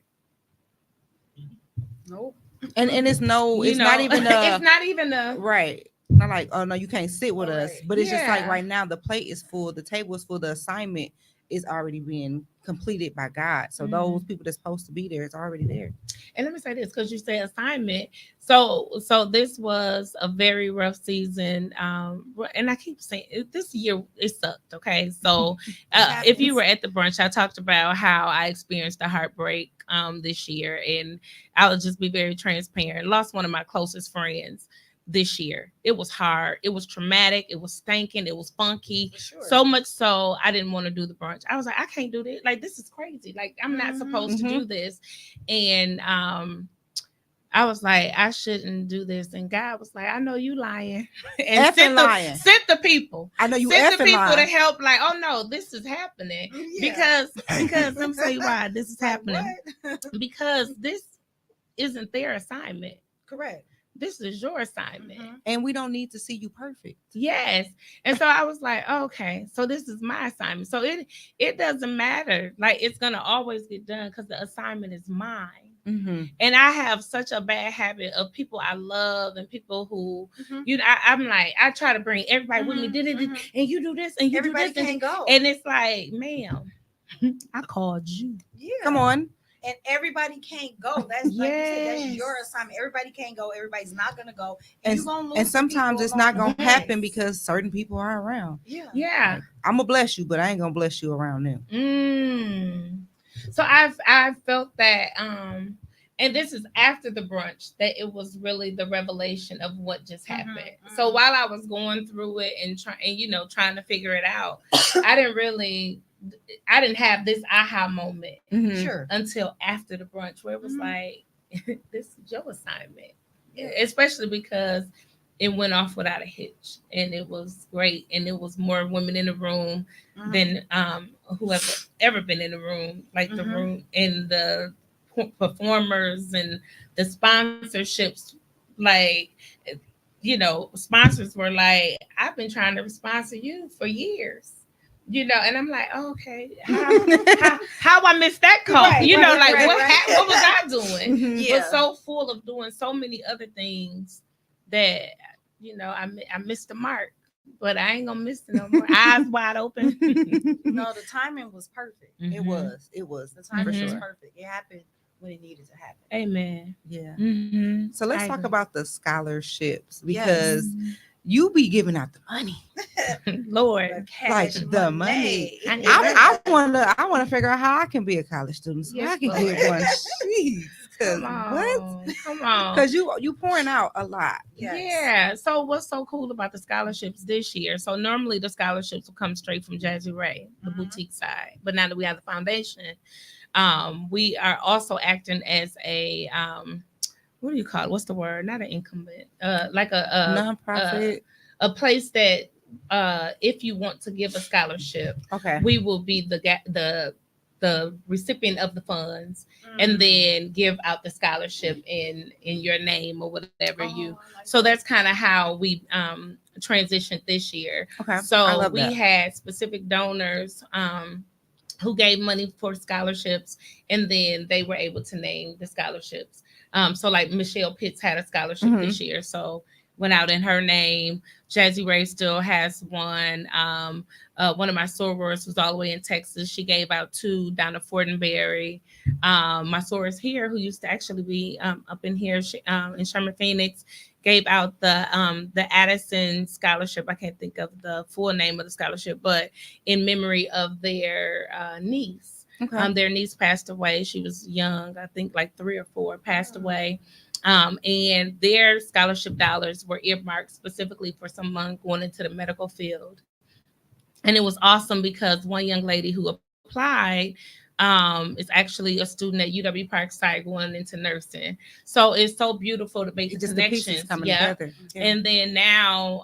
Nope. And it's no, it's not even it's not even a right. Not like, oh no, you can't sit with us. Right. But it's just like Yeah. right now the plate is full, the table is full, the assignment is already being completed by God. So those people that's supposed to be there, it's already there. And let me say this, because you say assignment. So this was a very rough season. And I keep saying this year it sucked. Okay. So if you were at the brunch, I talked about how I experienced a heartbreak this year. And I'll just be very transparent. Lost one of my closest friends this year. It was hard. It was traumatic. It was stinking. It was funky. Sure. So much so I didn't want to do the brunch. I was like, I can't do this. Like, this is crazy. Like, I'm not supposed to do this. And I was like, I shouldn't do this. And God was like, I know you lying. And sent the people. I know you sent the effing people lying. to help. Like, oh no, this is happening. Yeah. Because let me tell you why this is happening. What? Because this isn't their assignment. Correct. This is your assignment. And we don't need to see you perfect. Yes. And so I was like, okay, so this is my assignment. So it doesn't matter. Like, it's going to always get done because the assignment is mine. And I have such a bad habit of people I love and people who, I'm like, I try to bring everybody with me. And you do this and you Everybody do this. can't go. And it's like, ma'am, I called you. Yeah. Come on. And everybody can't go. That's like you said, that's your assignment. Everybody can't go. Everybody's not gonna go. And you're gonna lose. And sometimes people it's not along gonna the happen way. because certain people are around. Yeah. Like, I'm gonna bless you, but I ain't gonna bless you around them. So I've felt that and this is after the brunch that it was really the revelation of what just happened. So while I was going through it and trying to figure it out, I didn't have this aha moment Sure. until after the brunch where it was like, this is your assignment. Especially because it went off without a hitch and it was great. And it was more women in the room than whoever ever been in the room, like the room and the performers and the sponsorships. Like, sponsors were like, I've been trying to sponsor you for years. And I'm like, oh, okay, how I missed that call? What was I doing? Was so full of doing so many other things that I missed the mark, but I ain't gonna miss it no more. Eyes wide open. No, the timing was perfect. It was. The timing was perfect. It happened when it needed to happen. Amen. Yeah. Mm-hmm. So let's talk about the scholarships because you be giving out the money. Lord, like the money. I I wanna figure out how I can be a college student so I can get one. Jeez. Come on. Because you pouring out a lot. Yeah. So what's so cool about the scholarships this year? So normally the scholarships will come straight from JohnRaé, the boutique side. But now that we have the foundation, we are also acting as a what do you call it? What's the word? Not an incumbent. Like a Nonprofit. a place that if you want to give a scholarship, Okay. we will be the recipient of the funds, and then give out the scholarship in your name or whatever you. So that's kind of how we transitioned this year. Okay. I So love we that. had specific donors who gave money for scholarships, and then they were able to name the scholarships. So like Michelle Pitts had a scholarship this year, so went out in her name. JohnRaé still has one. One of my sorors who's all the way in Texas, she gave out 2 down to Fortenberry. My sorors here, who used to actually be up in here in Sherman Phoenix, gave out the Addison scholarship. I can't think of the full name of the scholarship, but in memory of their niece. Okay. Their niece passed away. She was young, I think like 3 or 4, passed away. And their scholarship dollars were earmarked specifically for someone going into the medical field. And it was awesome because one young lady who applied is actually a student at UW Parkside going into nursing. So it's so beautiful to make the Just the pieces connections. coming Yeah. together. Yeah. And then now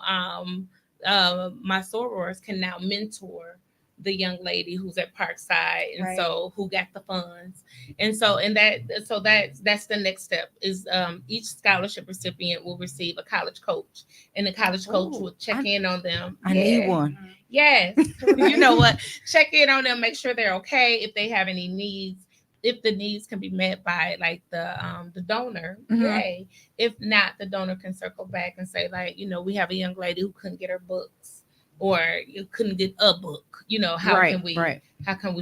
my sorors can now mentor the young lady who's at Parkside, and so who got the funds. And so that's the next step is each scholarship recipient will receive a college coach, and the college coach will check in on them. I need one. Yes. You know what? Check in on them, make sure they're okay, if they have any needs. If the needs can be met by like the donor, yay. If not, the donor can circle back and say, like, you know, we have a young lady who couldn't get her books, or you couldn't get a book. You know, how can we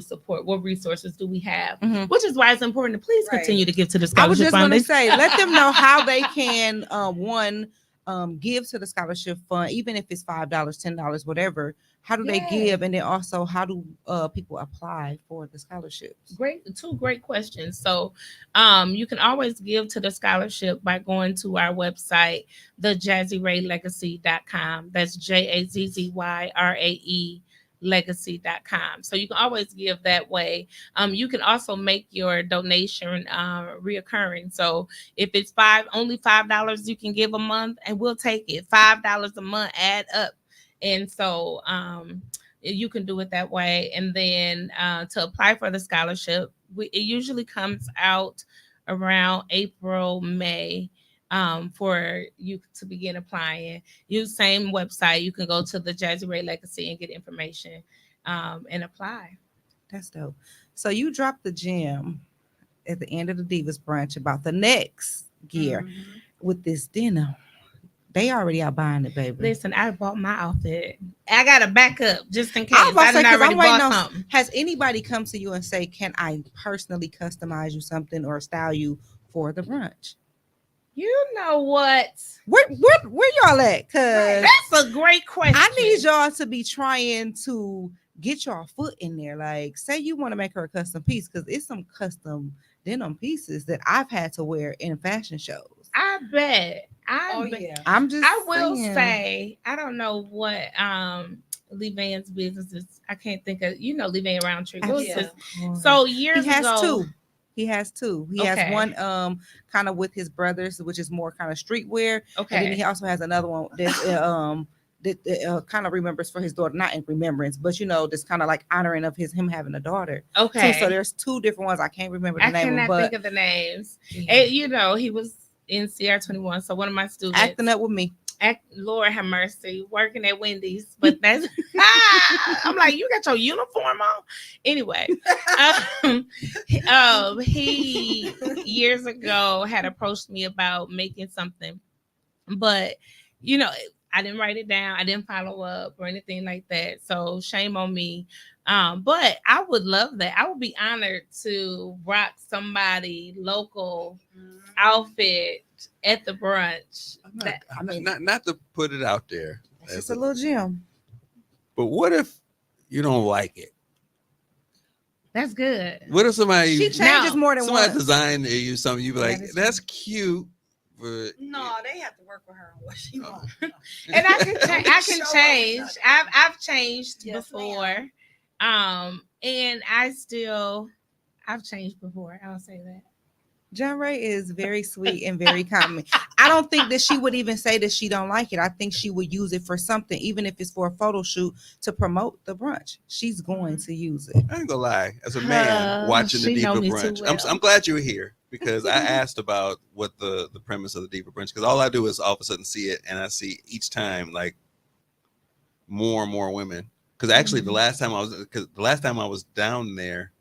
support? What resources do we have? Which is why it's important to please continue to give to the scholarship. I was just going to foundation. say, let them know how they can give to the scholarship fund, even if it's $5, $10, whatever. How do they give, and then also how do people apply for the scholarships? Two great questions. So you can always give to the scholarship by going to our website, thejazzyraelegacy.com. That's JAZZYRAE legacy.com. So you can always give that way. You can also make your donation reoccurring. So if it's only $5 you can give a month, and we'll take it. $5 a month add up. And so you can do it that way. And then to apply for the scholarship, it usually comes out around April, May. For you to begin applying. Use same website. You can go to the JohnRaé Legacy and get information and apply. That's dope. So you dropped the gem at the end of the Divas brunch about the next gear with this dinner. They already out buying it, baby. Listen, I bought my outfit. I got to back up just in case. I didn't already bought something. Has anybody come to you and say, can I personally customize you something or style you for the brunch? You know what? Where y'all at? Cause that's a great question. I need y'all to be trying to get y'all foot in there. Like, say you want to make her a custom piece, because it's some custom denim pieces that I've had to wear in fashion shows. I bet. Yeah. I'm just. I will say, I don't know what Lee Van's business is. I can't think of. You know, Lee Van Roundtree. So years ago. He has two. He has one kind of with his brothers, which is more kind of streetwear. Okay. And then he also has another one that kind of remembers for his daughter, not in remembrance, but you know, this kind of like honoring of him having a daughter. Okay. So there's 2 different ones. I can't remember the name. I cannot think of the names. And, you know, he was in CR21. So one of my students acting up with me. Lord have mercy, working at Wendy's, but that's I'm like, you got your uniform on anyway. He years ago had approached me about making something, but you know, I didn't write it down, I didn't follow up or anything like that, so shame on me. But I would love that. I would be honored to rock somebody local outfit at the brunch. Not to put it out there. It's a little gem. But what if you don't like it? That's good. What if somebody she changes more than somebody once. designed you something, you be like, that's cute, but no, they have to work with her on what she wants. And I can change. I've changed before. And I've changed before. I'll say that. JohnRaé is very sweet and very calming. I don't think that she would even say that she don't like it. I think she would use it for something, even if it's for a photo shoot to promote the brunch. She's going to use it. I ain't gonna lie. As a man watching the she know Diva me too Brunch, well. I'm glad you were here because I asked about what the premise of the Diva Brunch, because all I do is all of a sudden see it, and I see each time like more and more women. Because actually, the last time I was down there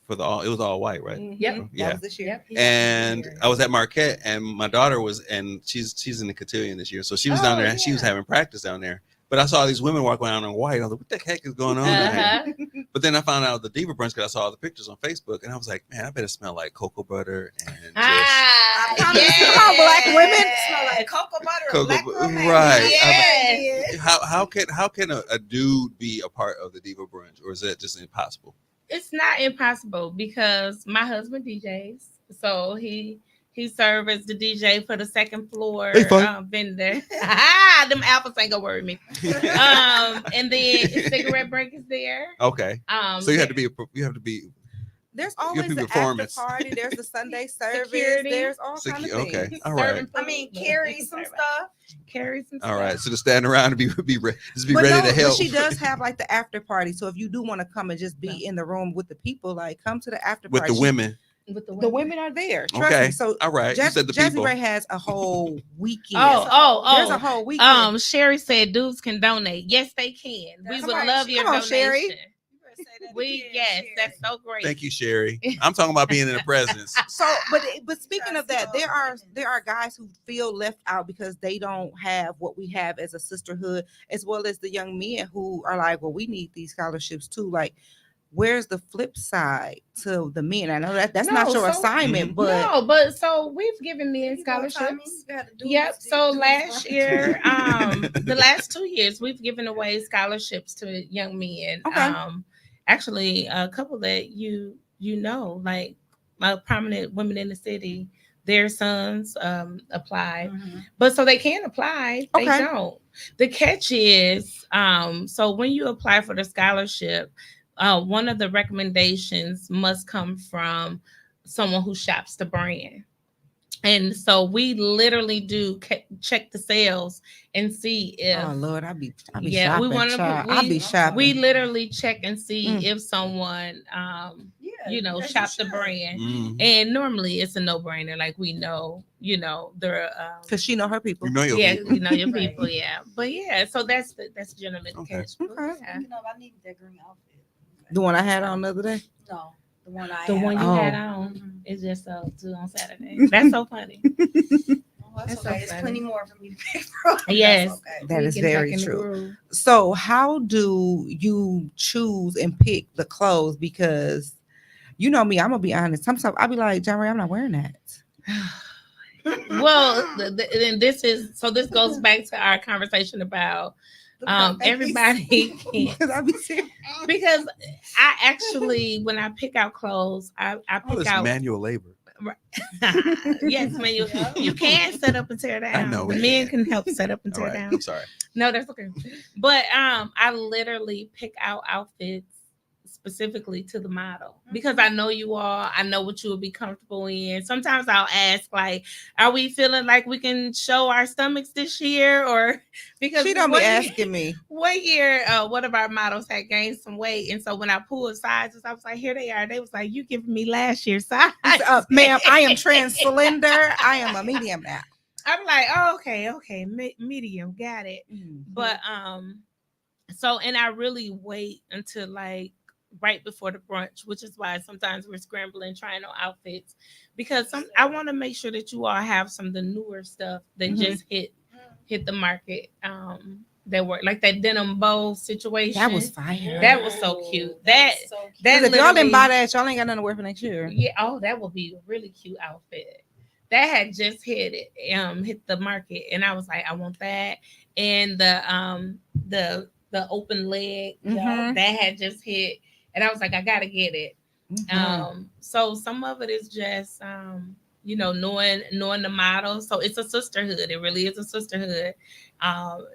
for it was all white, right? Yep. Yeah. That was this year. Yep. And I was at Marquette, and my daughter was, and she's in the cotillion this year, so she was down there. yeah. She was having practice down there. But I saw these women walking around in white. I was like, "What the heck is going on?" down here? But then I found out the Diva Brunch because I saw all the pictures on Facebook, and I was like, "Man, I better smell like cocoa butter and just Yeah. How black women smell like cocoa butter. Cocoa Black bu- romance. right. Yes. how can a dude be a part of the Diva Brunch, or is that just impossible?" It's not impossible because my husband DJs, so he served as the DJ for the second floor Hey, fun. vendor. Them alphas ain't gonna worry me. And then cigarette break is there. Okay, so you have to be There's always people the after performance. party. There's the Sunday service. Security. There's all kinds of things. Okay, all right. Serving I mean, food. carry some stuff. Carry some All right, stuff. so to stand around and be ready But to but help. she does have like the after party. So if you do want to come and just be in the room with the people, like come to the after with party. the women. With The women are there. Trust Okay. me. So All right, you said the Jazzy people. Ray has a whole weekend. Oh. There's a whole weekend. Sherry said dudes can donate. Yes, they can. We would Somebody- love your come on, donation. Sherry. You better say that again, Sherry. That's so great. Thank you, Sherry. I'm talking about being in the presence. So, but speaking of that, there are guys who feel left out because they don't have what we have as a sisterhood, as well as the young men who are like, well, we need these scholarships too. Like, where's the flip side to the men? I know that's not your assignment, but but so we've given men You know, Tommy, scholarships. you gotta do Yep. this, So do last this. year, the last 2 years, we've given away scholarships to young men. Okay. Actually, a couple that you know, like prominent women in the city, their sons applied, but so they can apply. They Okay. don't. The catch is, so when you apply for the scholarship, one of the recommendations must come from someone who shops the brand. And so we literally do check the sales and see if oh Lord, I be Yeah, shopping. we wanna child. put- I be shopping. we literally check and see Mm. if someone Yeah, as shop you the should. brand. Mhm. And normally it's a no-brainer. Like we know, they're Because she know her people. You know your yeah, people. you know your Right. people, yeah. But yeah, so that's generally the Okay. case. Okay. Yeah. You know, I need that green outfit. The one I had on the other day. No, the one I The have. one you Oh. had on Mhm. is just due on Saturday. That's so funny. Oh, that's That's so okay. It's funny. plenty more for me to pick from. Yes. That's okay. That We is get back very in the true. groove. So, how do you choose and pick the clothes? Because you know me, I'm gonna be honest. Sometimes I'll be like, JohnRaé, I'm not wearing that. Well, and this goes back to our conversation about The purple face. everybody can't. Because I be serious. Because I actually, when I pick out clothes, I All pick this out. manual labor. Yes, man, you can set up and tear down. know The it. men can help set up and All tear right, down. I'm sorry. No, that's okay. But I literally pick out outfits specifically to the model because I know you all. I know what you will be comfortable in. Sometimes I'll ask, like, "Are we feeling like we can show our stomachs this year?" Or because She don't be asking me. One year, one of our models had gained some weight, and so when I pulled sizes, I was like, "Here they are." They was like, "You giving me last year's size, Ma'am, I am trans slender. I am a medium now. I'm like, "Oh, okay, medium, got it." But so and I really wait until like right before the brunch, which is why sometimes we're scrambling trying on outfits because I want to make sure that you all have some of the newer stuff that just hit the market. That work like that denim bow situation. That was fire. That was so cute. That is so cute. that Because if y'all didn't buy literally- that, y'all ain't got nothing to wear for next year. Yeah. Oh, that would be a really cute outfit. That had just hit the market, and I was like, I want that, and the open leg Mhm. that had just hit, and I was like, I gotta get it. So some of it is just knowing the model. So it's a sisterhood. It really is a sisterhood.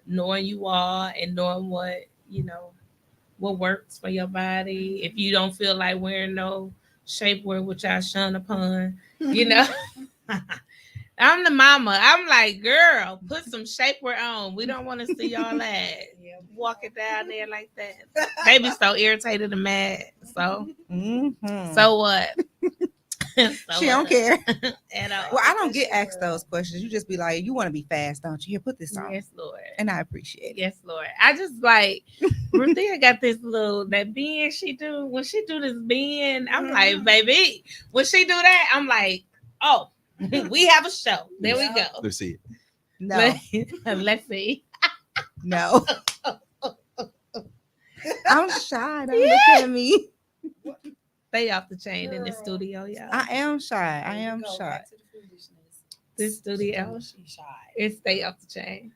Knowing you all and knowing what works for your body. If you don't feel like wearing no shapewear which I shun upon. You know, I'm the mama. I'm like, girl, put some shapewear on. We don't want to see all that walking down there like that. They be so irritated and mad. So, so what? She don't care. At all. Well, I don't get asked those questions. You just be like, you want to be fast, don't you? Here, put this on. Yes, Lord. And I appreciate it. Yes, Lord. I just like Ruthia got this little that bend she do. When she do this bend, I'm like, baby. When she do that, I'm like, oh, we have a show. There we go. Let's see it. No. Let's see. No. I'm shy. Don't look at me. Stay off the chain in the studio, y'all. I am shy. I am shy. This studio, She's shy. it stay off the chain.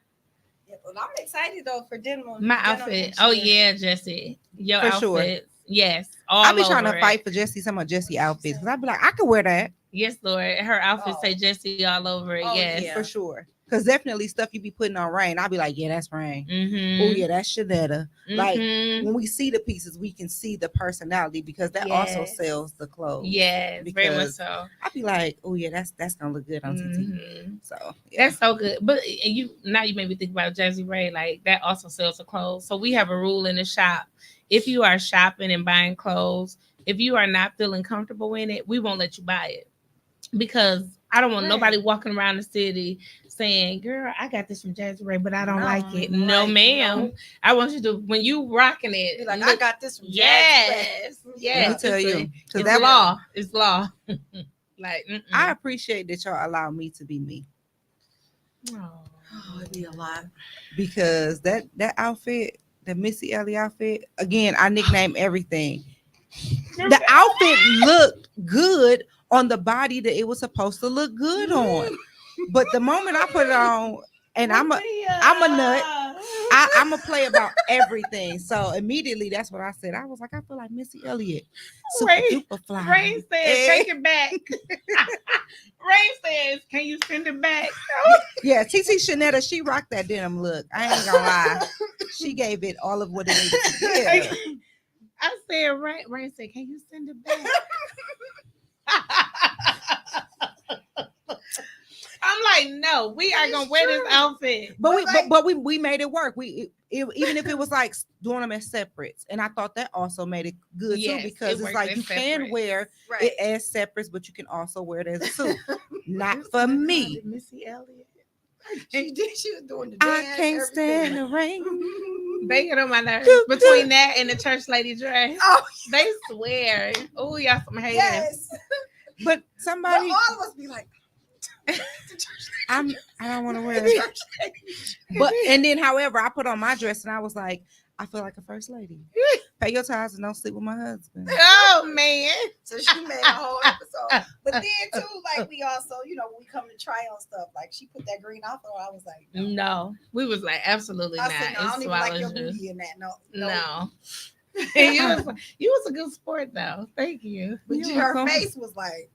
Yeah, but I'm excited though for dinner. My outfit. Oh yeah, Jesse. Your For outfit. sure. Yes. I be trying to over fight it. for Jesse, some of Jesse outfits. Because I be like, I could wear that. Yes, Lord. Her outfit say Jesse all over it. Oh, Yes. yeah. For sure. Because definitely stuff you be putting on Rain, I'll be like, yeah, that's Rain. Mm-hmm. Oh, yeah, that's Shanetta. Like, Mhm. when we see the pieces, we can see the personality because that also Yes. sells the clothes. Yes, very much Because so. I be like, oh, yeah, that's going to look good on TT. Mhm. So, yeah. That's so good. But you now you made me think about JohnRaé. Like that also sells the clothes. So we have a rule in the shop. If you are shopping and buying clothes, if you are not feeling comfortable in it, we won't let you buy it. Because I don't want nobody walking around the city saying, girl, I got this from JohnRaé, but I don't like it. No, ma'am. No. I want you to, when you rocking it, Be like, I look- got this from yes. Yes. Let me tell you. 'cause It's that law. It's law. Like, I appreciate that y'all allow me to be me. Oh, it'd be a lot. Because that outfit, the Missy Elliott outfit, again, I nickname everything. The outfit looked good on the body that it was supposed to look good on. But the moment I put it on, and I'm a nut, I'm a play about everything. So immediately that's what I said. I was like, I feel like Missy Elliott. Super Ray- duper fly. Rain said, Eh. take it back. Rain says, can you send it back? Yeah, TT Shanetta, she rocked that denim look. I ain't gonna lie. She gave it all of what it needed to give. I said, Rain said, can you send it back? I'm like, no, we are gonna wear this outfit. But we made it work. Even if it was like doing them as separates, and I thought that also made it good Yes, too, because it it's works like as you can separates. wear Right. it as separates, but you can also wear it as a suit. Not for me. Missy Elliott. She did. She was doing the I dance. can't stand the rain. They get on my nerves. Doo, Between that and the church lady dress, Oh, they swear. Oh, y'all some haters. yes. But But somebody, all of us be like, I don't want to wear it. But and then, however, I put on my dress and I was like, I feel like a first lady. Pay your tithes and don't sleep with my husband. Oh man. so she made a whole episode. But then too, like we also, when we come to try on stuff, like she put that green outfit on. I was like, No, we was like, absolutely I not. said, no, I don't It's even like your swallow juice. booty in that. No. No. And you was a good sport though. Thank you. But You're her welcome. face was like,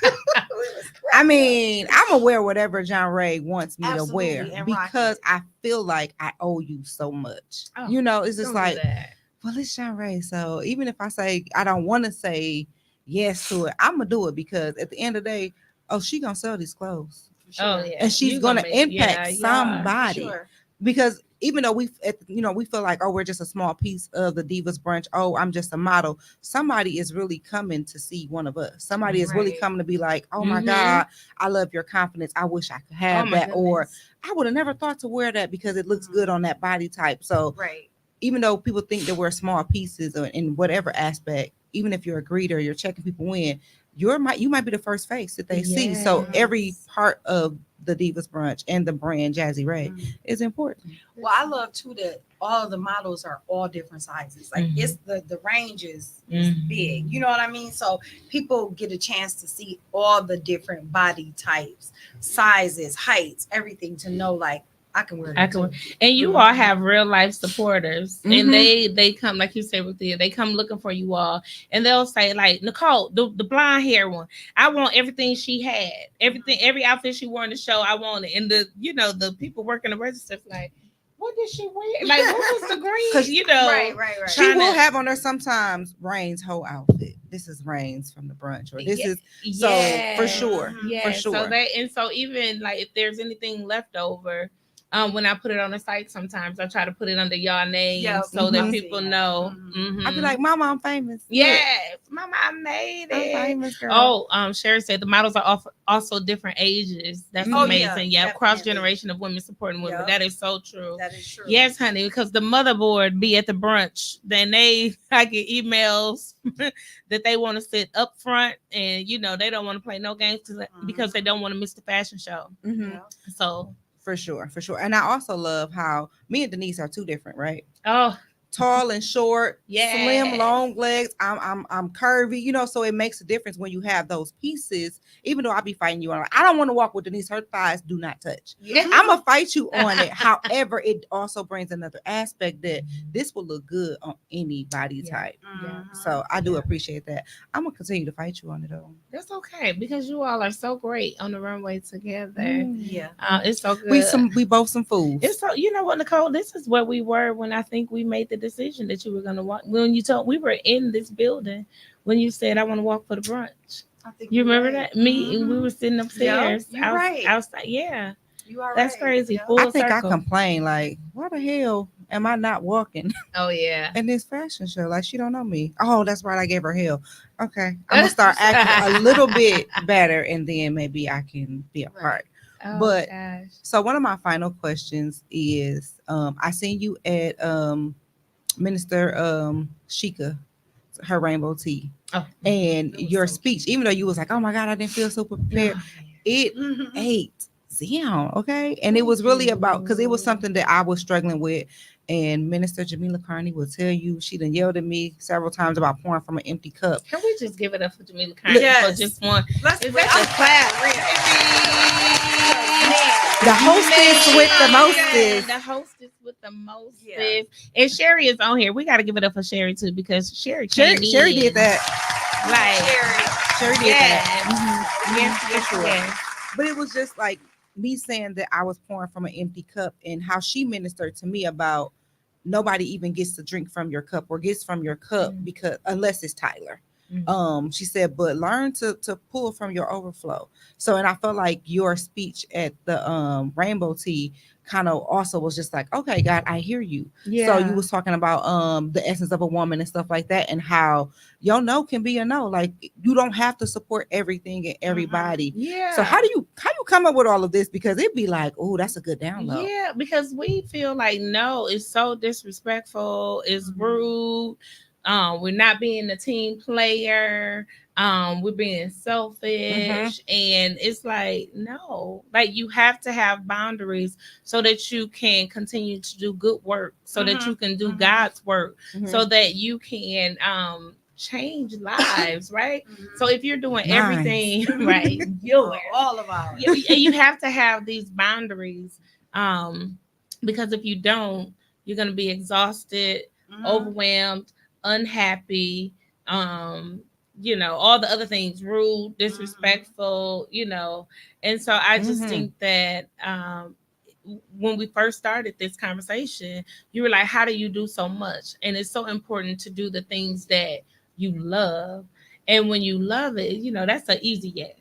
it was I crazy. mean, I'm gonna wear whatever JohnRaé wants me Absolutely, to wear and rock because it. I feel like I owe you so much. Oh, It's just Don't like, do that. well, it's JohnRaé. So even if I say I don't want to say yes to it, I'm gonna do it because at the end of the day, she gonna sell these clothes. For sure. Oh yeah. And she's You gonna make- impact yeah, somebody. For sure. Because even though we feel like, we're just a small piece of the Divas brunch. Oh, I'm just a model. Somebody is really coming to see one of us. Somebody is really Right. coming to be like, oh my Mhm. God, I love your confidence. I wish I could have Oh, my that. Or goodness. I would have never thought to wear that because it looks good on that body type. So Right. even though people think that we're small pieces or in whatever aspect, even if you're a greeter, you're checking people in, you might be the first face that they see. So every Yes. part of the Divas brunch and the brand JohnRaé is important. Well, I love too that all the models are all different sizes. Like it's the range is big. You know what I mean? So people get a chance to see all the different body types, sizes, heights, everything to know like I can wear that. too. And you all have real life supporters, Mhm. and they come, like you said, Ruthia, they come looking for you all, and they'll say like, Nicole, the blonde hair one, I want everything she had, every outfit she wore in the show, I want it. And the people working the register like, what did she wear? Like, what was the green? Because Right. she will have on her sometimes Rain's whole outfit. this is Rains from the Brunch, or this Yeah. is so for Yeah. sure, Yeah, for sure. So so even like if there's anything left over, when I put it on the site, sometimes I try to put it under y'all name Yeah, so that mhm. people know. I'd be like, Mama, I'm famous. Look, yes, Mama, I made I'm it. famous, girl. Sherry said the models are also different ages. That's Oh, amazing. yeah, Yeah, cross definitely. generation of women supporting women. Yep. That is so true. That is true. Yes, honey, because the motherboard be at the brunch. Then I get emails that they want to sit up front, and they don't want to play no games because they don't want to miss the fashion show. Mhm. Yeah. So For sure. And I also love how me and Denise are two different, right? oh Tall and short, Yes. slim, long legs. I'm curvy, so it makes a difference when you have those pieces. Even though I be fighting you on, I don't want to walk with Denise. Her thighs do not touch. yeah. I'm gonna fight you on it. However, it also brings another aspect that this will look good on any body Yeah. type. Yeah. So I do appreciate that. I'm gonna continue to fight you on it though. That's okay because you all are so great on the runway together. Yeah. It's so good. We both some fools. It's so you know what, Nicole. This is where we were when I think we made the decision that you were going to walk. When you told we were in this building when you said I want to walk for the brunch. I think You you're remember right. that? Me and we were sitting upstairs. You're right. Outside. Yeah, You are that's right. crazy. Yeah. Full I think circle. I complain like, why the hell am I not walking Oh yeah. in this fashion show? Like she don't know me. Oh, that's right. I gave her hell. Okay, I'm gonna start acting a little bit better, and then maybe I can be a part. Oh, But- gosh. So one of my final questions is, I seen you at Minister Sheikah, her rainbow tea, Oh. and It was your so speech. Even though you was like, oh my God, I didn't feel super prepared. It ate down, okay? And it was really about because it was something that I was struggling with. And Minister Jamila Carney will tell you she done yelled at me several times about pouring from an empty cup. Can we just give it up for Jamila Carney Yes. for just one? Let's Is that the clap? The hostess with the mostest. The hostess with the mostest. Yeah. And Sherry is on here. We got to give it up for Sherry too because Sherry Sherry came did in. that. Like, Sherry did that. yes, sure. yes. But it was just like me saying that I was pouring from an empty cup, and how she ministered to me about nobody even gets to drink from your cup or gets from your cup because unless it's Tyler. She said, but learn to pull from your overflow. So, and I felt like your speech at the rainbow tea kind of also was just like, okay, God, I hear you. Yeah. So you was talking about the essence of a woman and stuff like that, and how your no can be a no. Like you don't have to support everything and everybody. Yeah. So how do you come up with all of this? Because it'd be like, oh, that's a good download. Yeah, because we feel like no, it's so disrespectful, it's rude. We're not being a team player. We're being selfish, and it's like no, like you have to have boundaries so that you can continue to do good work, so that you can do God's work, so that you can change lives, right? So if you're doing everything right, all of ours. you have to have these boundaries, because if you don't, you're going to be exhausted, overwhelmed, unhappy, all the other things, rude, disrespectful, and so I just think that when we first started this conversation, you were like, how do you do so much? And it's so important to do the things that you love, and when you love it, that's an easy yes.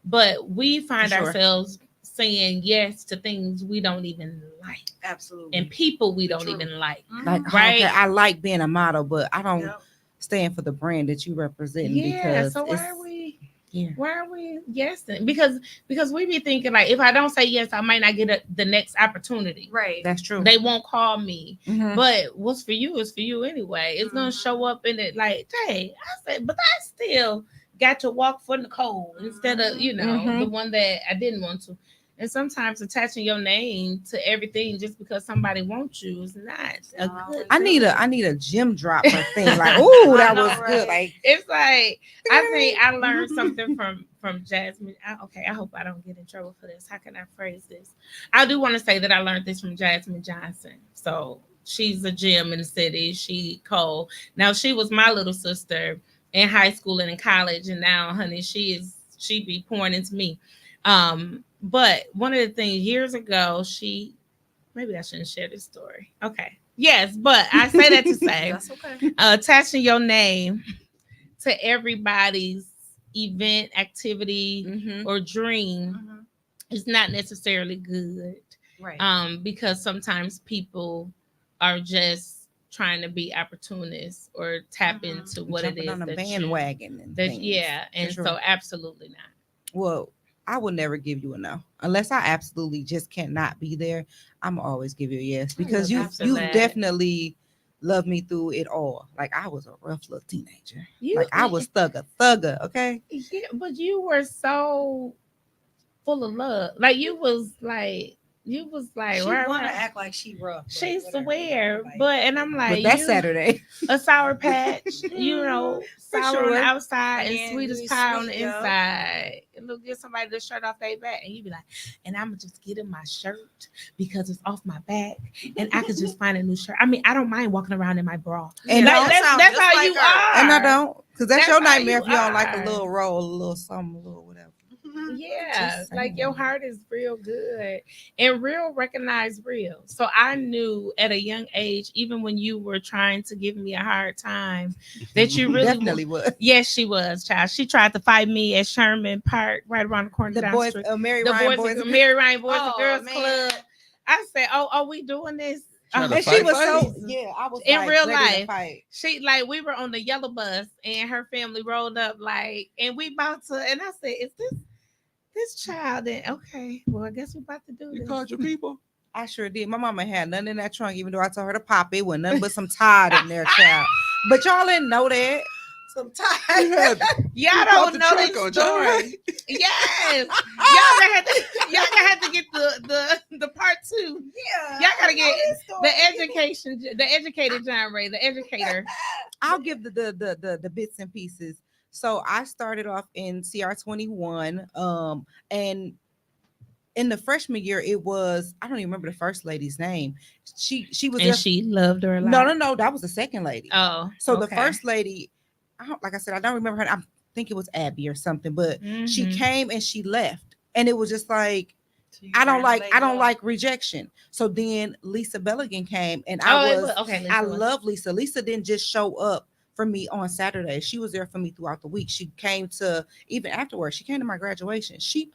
But we find ourselves saying yes to things we don't even like. Absolutely. And people we don't even like. Like, right? okay, I like being a model, but I don't stand for the brand that you represent. Yeah. So why are we? Yeah. Why are we yesing? Because we be thinking like, if I don't say yes, I might not get the next opportunity. Right. That's true. They won't call me. But what's for you is for you anyway. It's gonna show up in it like, hey, I said, but I still got to walk for Nicole instead of the one that I didn't want to. And sometimes attaching your name to everything just because somebody wants you is not a good. I need a gym dropper thing. Like, oh, that was good. Like, it's like I think I learned something from Jasmine. I hope I don't get in trouble for this. How can I phrase this? I do want to say that I learned this from Jasmine Johnson. So she's a gym in the city. She Cole. Now she was my little sister in high school and in college, and now, honey, she be pouring into me. But one of the things years ago, maybe I shouldn't share this story. Okay. Yes, but I say that to say That's okay. Attaching your name to everybody's event, activity, Mhm. or dream Mhm. is not necessarily good. Right. Because sometimes people are just trying to be opportunists or tap Mhm. into what Jumping it is on a that bandwagon and that things. yeah, for and sure. so absolutely not. Well, I will never give you a no unless I absolutely just cannot be there. I'm always give you a yes because love you you for you that. definitely loved me through it all. Like I was a rough little teenager. You Like I was thugger, okay? yeah, but you were so full of love. Like you was like She right, wanna right. act like she rough. She but whatever. swear, Like, but and I'm But like that's you Saturday. a sour patch, you know, For sour on the sure. outside And and then sweet as you pie on sweet, the yup. inside. And look, get somebody the shirt off their back, and you be like, and I'm gonna just get in my shirt because it's off my back, and I could just find a new shirt. I mean, I don't mind walking around in my bra. And Like, don't sound that's just how like you her. are. And I don't, because that's That's your how nightmare you if you don't like a are. little roll, a little something, a little whatever. Yeah, Just like your saying. heart is real good and real recognize real. So I knew at a young age, even when you were trying to give me a hard time, that you really Definitely would. Yes, she was, child. She tried to fight me at Sherman Park, right around the corner The down boys, street. Mary The Ryan boys, boys. and Mary Ryan Boys and Oh, Girls man. Club. I said, "Oh, are we doing this?" Trying to And she was fight. so I was In like, real ready to life. fight. She like we were on the yellow bus and her family rolled up like, and we about to, and I said, "Is this child?" And okay, well, I guess we're about to do You this. called your people. I sure did. My mama had nothing in that trunk, even though I told her to pop it. Wasn't nothing but some Tide in there, child. But y'all didn't know that. Sometimes. You had Y'all popped don't the know trunk this on John story. Ray. Yes, y'all gonna have to get the part two. Yeah. Y'all gotta get the education. the educated JohnRaé, the educator. I'll give the bits and pieces. So I started off in CR21. And in the freshman year, it was I don't even remember the first lady's name. She was there. And she loved her a No, lot. no, that was the second lady. Oh, So the okay. first lady, like I said, I don't remember her. I think it was Abby or something, but she Mhm. came and she left, and it was just like I don't like rejection. So then Lisa Belligan came, and okay. I love Lisa. Lisa didn't just show up for me on Saturday. She was there for me throughout the week. She came to even afterwards. She came to my graduation. She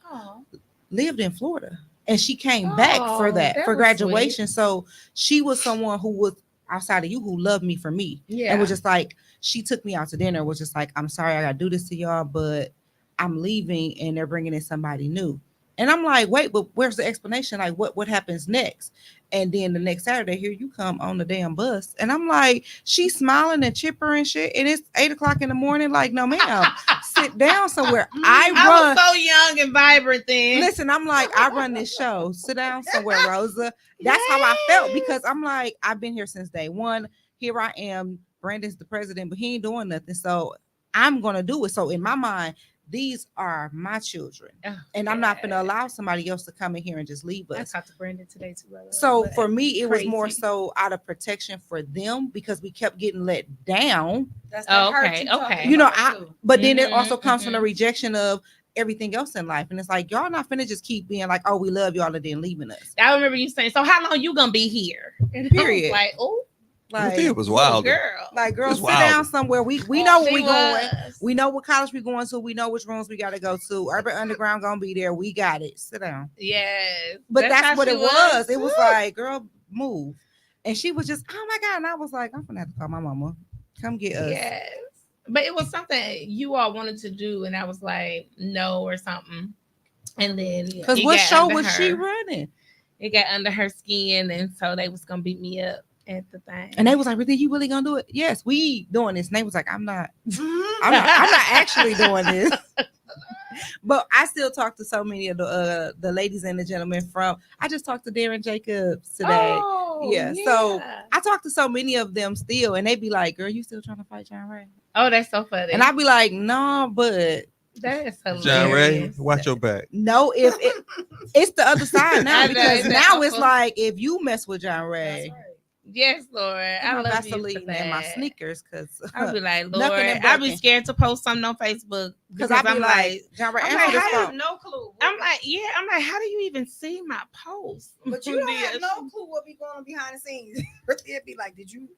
lived in Florida, and she came back for Oh, that that for was graduation. So she was someone who was outside of you who loved me for me, Yeah. and was just like she took me out to dinner. Was just like, I'm sorry I gotta do this to y'all, but I'm leaving, and they're bringing in somebody new. And I'm like, wait, but where's the explanation? Like, what happens next? And then the next Saturday, here you come on the damn bus, and I'm like, she's smiling and chipper and shit, and it's 8 o'clock in the morning. Like, no, ma'am, sit down somewhere. I was so young and vibrant then. Listen, I'm like, I run this show. Sit down somewhere, Rosa. That's how I felt because I'm like, I've been here since day one. Here I am. Brandon's the president, but he ain't doing nothing. So I'm gonna do it. So in my mind, these are my children, and I'm not gonna allow somebody else to come in here and just leave I us. talked to Brandon today too. So for me, it was more crazy. so out of protection for them because we kept getting let down. That's okay. You know, but then it Mhm, also comes from the rejection of everything else in life, and it's like y'all not finna just keep being like, oh, we love y'all and then leaving us. I remember you saying, so how long you gonna be here? And Period. Like, oh, Like, it was wild. girl. like girl, It's sit wild. down somewhere. We know where She we going. was. We know what college we going to. We know which rooms we got to go to. Urban Underground gonna be there. We got it. Sit down. Yes. But that's how what she it was. It was like, girl, move. And she was just, oh my God. And I was like, I'm gonna have to call my mama. Come get us. Yes. But it was something you all wanted to do, and I was like, no, or something. And then Because it what got show under was she her. running? It got under her skin, and so they was gonna beat me up at the thing. And they was like, really, you really gonna do it? Yes, we doing this. And they was like, I'm not actually doing this. But I still talk to so many of the ladies and the gentlemen from. I just talked to Darren Jacobs today. Oh, yeah. So I talk to so many of them still, and they be like, "Girl, you still trying to fight JohnRaé?" Oh, that's so funny. And I be like, "No, but that is hilarious. JohnRaé, watch your back. no, if it's the other side now I know, because it's now awful. it's like if you mess with JohnRaé, Yes, Lord. I my love you for Vaseline that. and my sneakers, because I'll be like, Lord, Knucking and I be bucking. scared to post something on Facebook because I be I'm like, JohnRaé, I'm answer like, this how phone. No clue. I'm like, how do you even see my post? But you don't have no clue what be going on behind the scenes. It'd be like, did you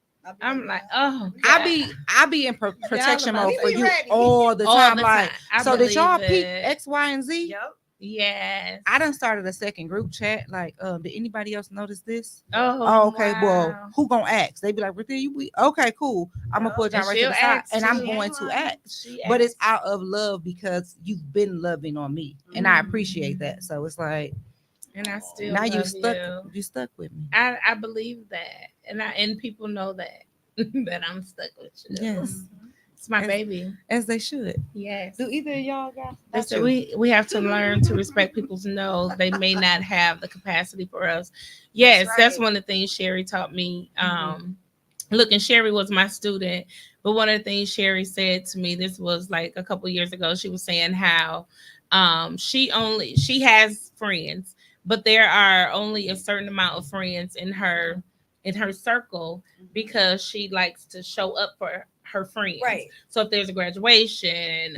I'm like, oh, I be in protection mode for be you ready. all the All time. the Like, time. I so did y'all believe peep it. X, Y, and Z? Yep. Yes. I done started a second group chat. Like, did anybody else notice this? Oh, okay. wow. Well, who gonna ask? They be like, "Ruthie, you be okay, cool. I'm gonna Yeah. put John And right to she'll the side, ask and I'm too. going to ask." She But it's asked. out of love because you've been loving on me, and I appreciate that. So it's like And I still now you love stuck. you. You stuck with me. I believe that, and people know that that I'm stuck with you. Yes, It's my As- baby. as they should. Yes. Do either of y'all got? They said we have to learn to respect people's no. They may not have the capacity for us. Yes, that's right. one of the things Sherry taught me. Look, and Sherry was my student, but one of the things Sherry said to me, this was like a couple years ago, she was saying how she has friends, but there are only a certain amount of friends in her circle because she likes to show up for her friends. Right. So if there's a graduation,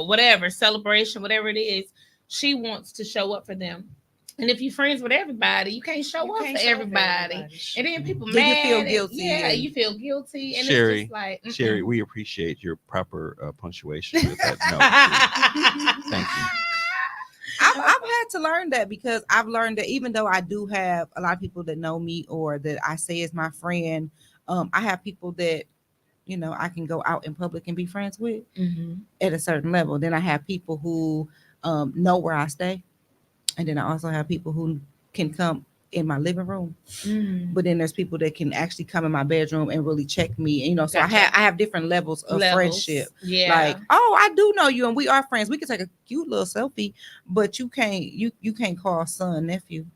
whatever celebration, whatever it is, she wants to show up for them. And if you're friends with everybody, you can't show up for everybody. And then people Then you mad. feel and- guilty Yeah, and- you feel guilty. And Sherry, it's just like Sherry, we appreciate your proper punctuation with that note. Thank you. I've had to learn that because I've learned that even though I do have a lot of people that know me or that I say is my friend, I have people that I can go out in public and be friends with at a certain level. Then I have people who know where I stay, and then I also have people who can come in my living room. But then there's people that can actually come in my bedroom and really check me. So Gotcha. I have different levels of friendship. Yeah. Like, oh, I do know you and we are friends. We can take a cute little selfie, but you can't call son, nephew.